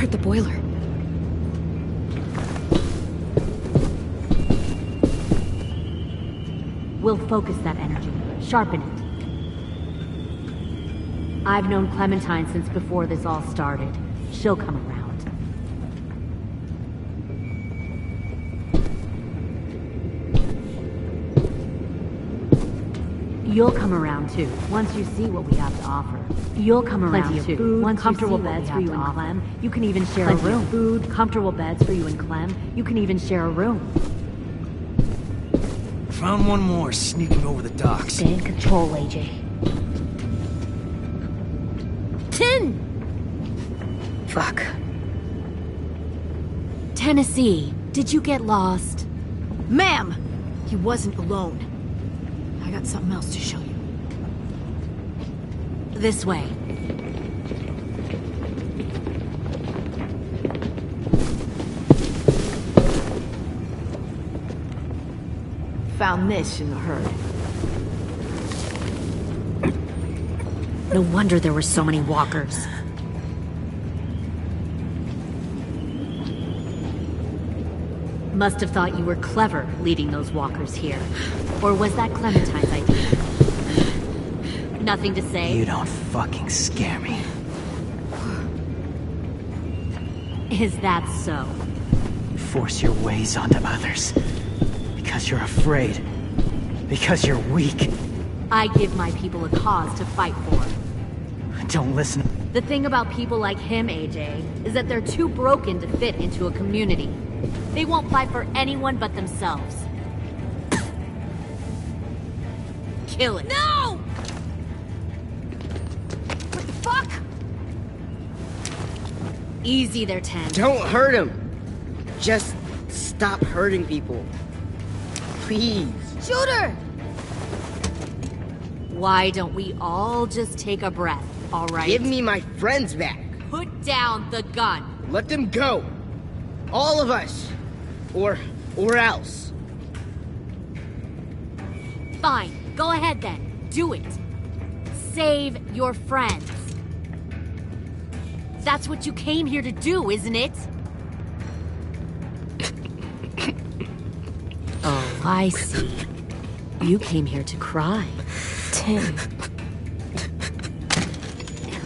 The boiler. We'll focus that energy, sharpen it. I've known Clementine since before this all started. She'll come around. You'll come around too, once you see what we have to offer. You'll come around too. Food, once comfortable beds for you and Clem. You can even share a room. Food, comfortable beds for you and Clem. You can even share a room. Found one more sneaking over the docks. Stay in control, Эй-Джей. Fuck. Tennessee, did you get lost? Ma'am! He wasn't alone. I got something else to show you. This way. Found this in the herd. No wonder there were so many walkers. Must have thought you were clever leading those walkers here. Or was that Clementine's idea? Nothing to say? You don't fucking scare me. Is that so? You force your ways onto others. Because you're afraid. Because you're weak. I give my people a cause to fight for. Don't listen. The thing about people like him, Эй-Джей, is that they're too broken to fit into a community. They won't fight for anyone but themselves. Kill it. No! What the fuck? Easy there, Ten. Don't hurt him. Just stop hurting people. Please. Shoot her! Why don't we all just take a breath, all right? Give me my friends back. Put down the gun. Let them go. All of us. Or else. Fine. Go ahead then. Do it. Save your friends. That's what you came here to do, isn't it? Oh, I see. You came here to cry. Tim.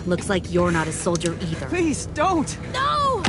Looks like you're not a soldier either. Please, don't! No!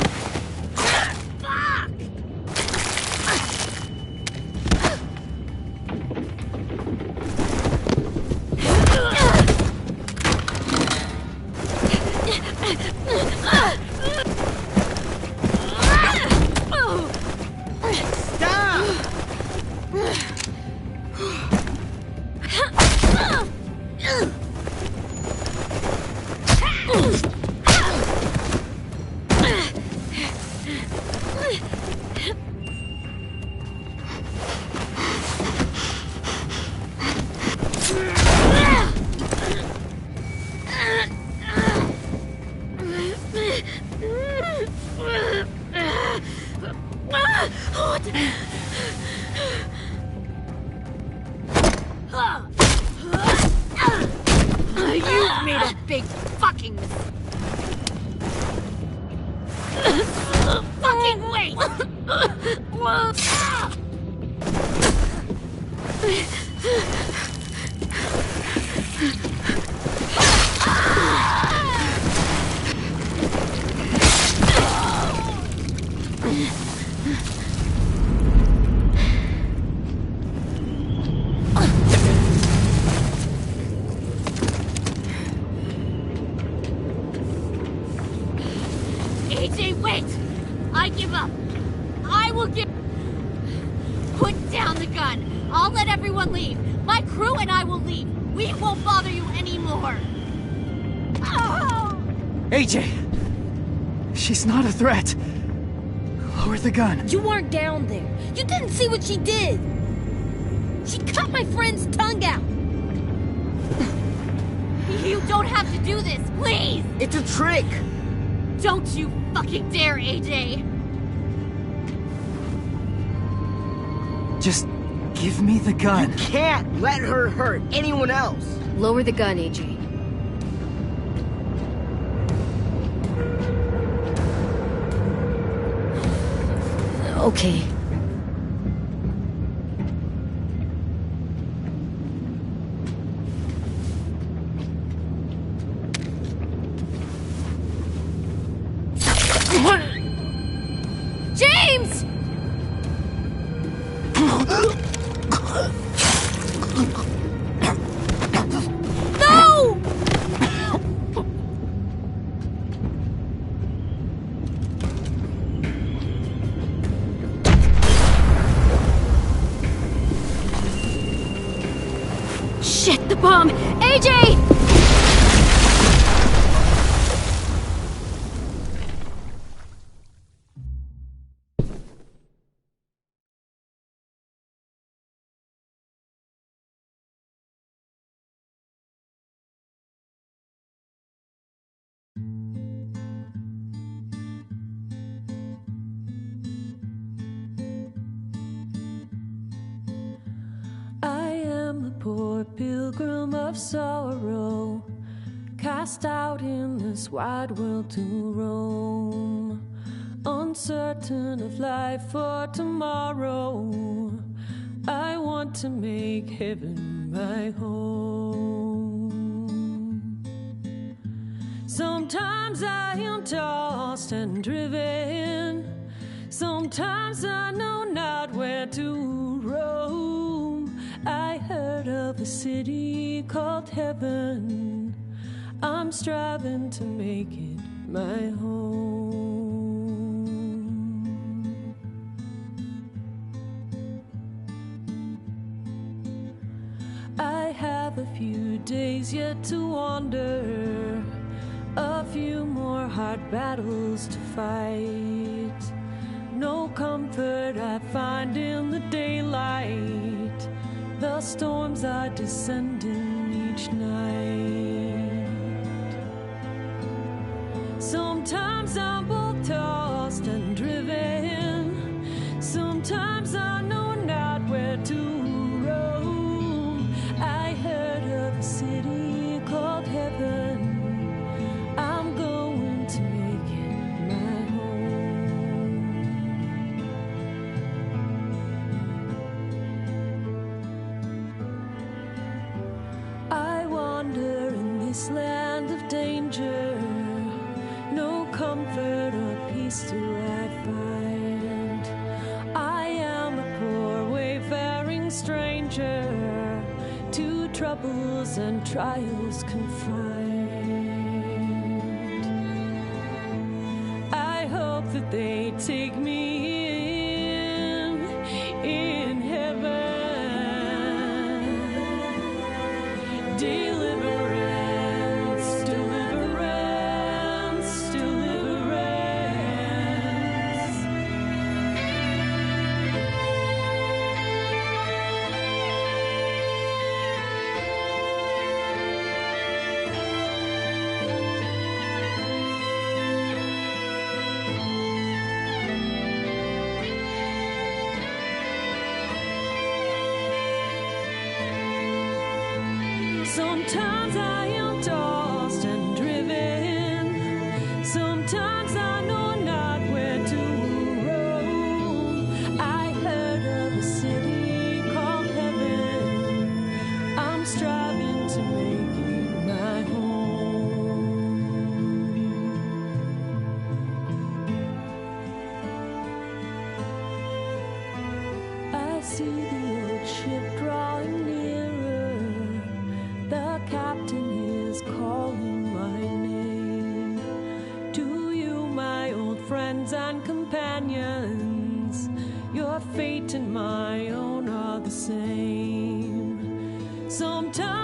Fuck! You made a big fucking mistake. Fucking wait! Эй-Джей, wait! I give up. I will give... Put down the gun. I'll let everyone leave. My crew and I will leave. We won't bother you anymore. Oh! Эй-Джей! She's not a threat. Lower the gun. You weren't down there. You didn't see what she did. She cut my friend's tongue out. You don't have to do this, please! It's a trick. Don't you fucking dare, Эй-Джей! Just give me the gun. You can't let her hurt anyone else. Lower the gun, Эй-Джей. Okay. James! No! Shit, the bomb! Эй-Джей! poor pilgrim of sorrow, cast out in this wide world to roam, uncertain of life for tomorrow. I want to make heaven my home. Sometimes I am tossed and driven, sometimes I know not where to roam. I heard of a city called heaven, I'm striving to make it my home. I have a few days yet to wander, a few more hard battles to fight. No comfort I find in the daylight, the storms are descending each night. Sometimes I'm both tossed and driven, sometimes I know not where to roam. I heard of a city called heaven, I'm going to make it my home. I wander in this land of danger, no comfort or peace do I find. I am a poor wayfaring stranger, to troubles and trials confined. I hope that they take me in heaven. Deliverance, deliverance, deliverance. Sometimes I am tossed and driven, sometimes I know not where to roam. I heard of a city called heaven, I'm striving to make it my home. I see the old ship drawing nearer, the captain is calling my name. To you, my old friends and companions, your fate and my own are the same. Sometimes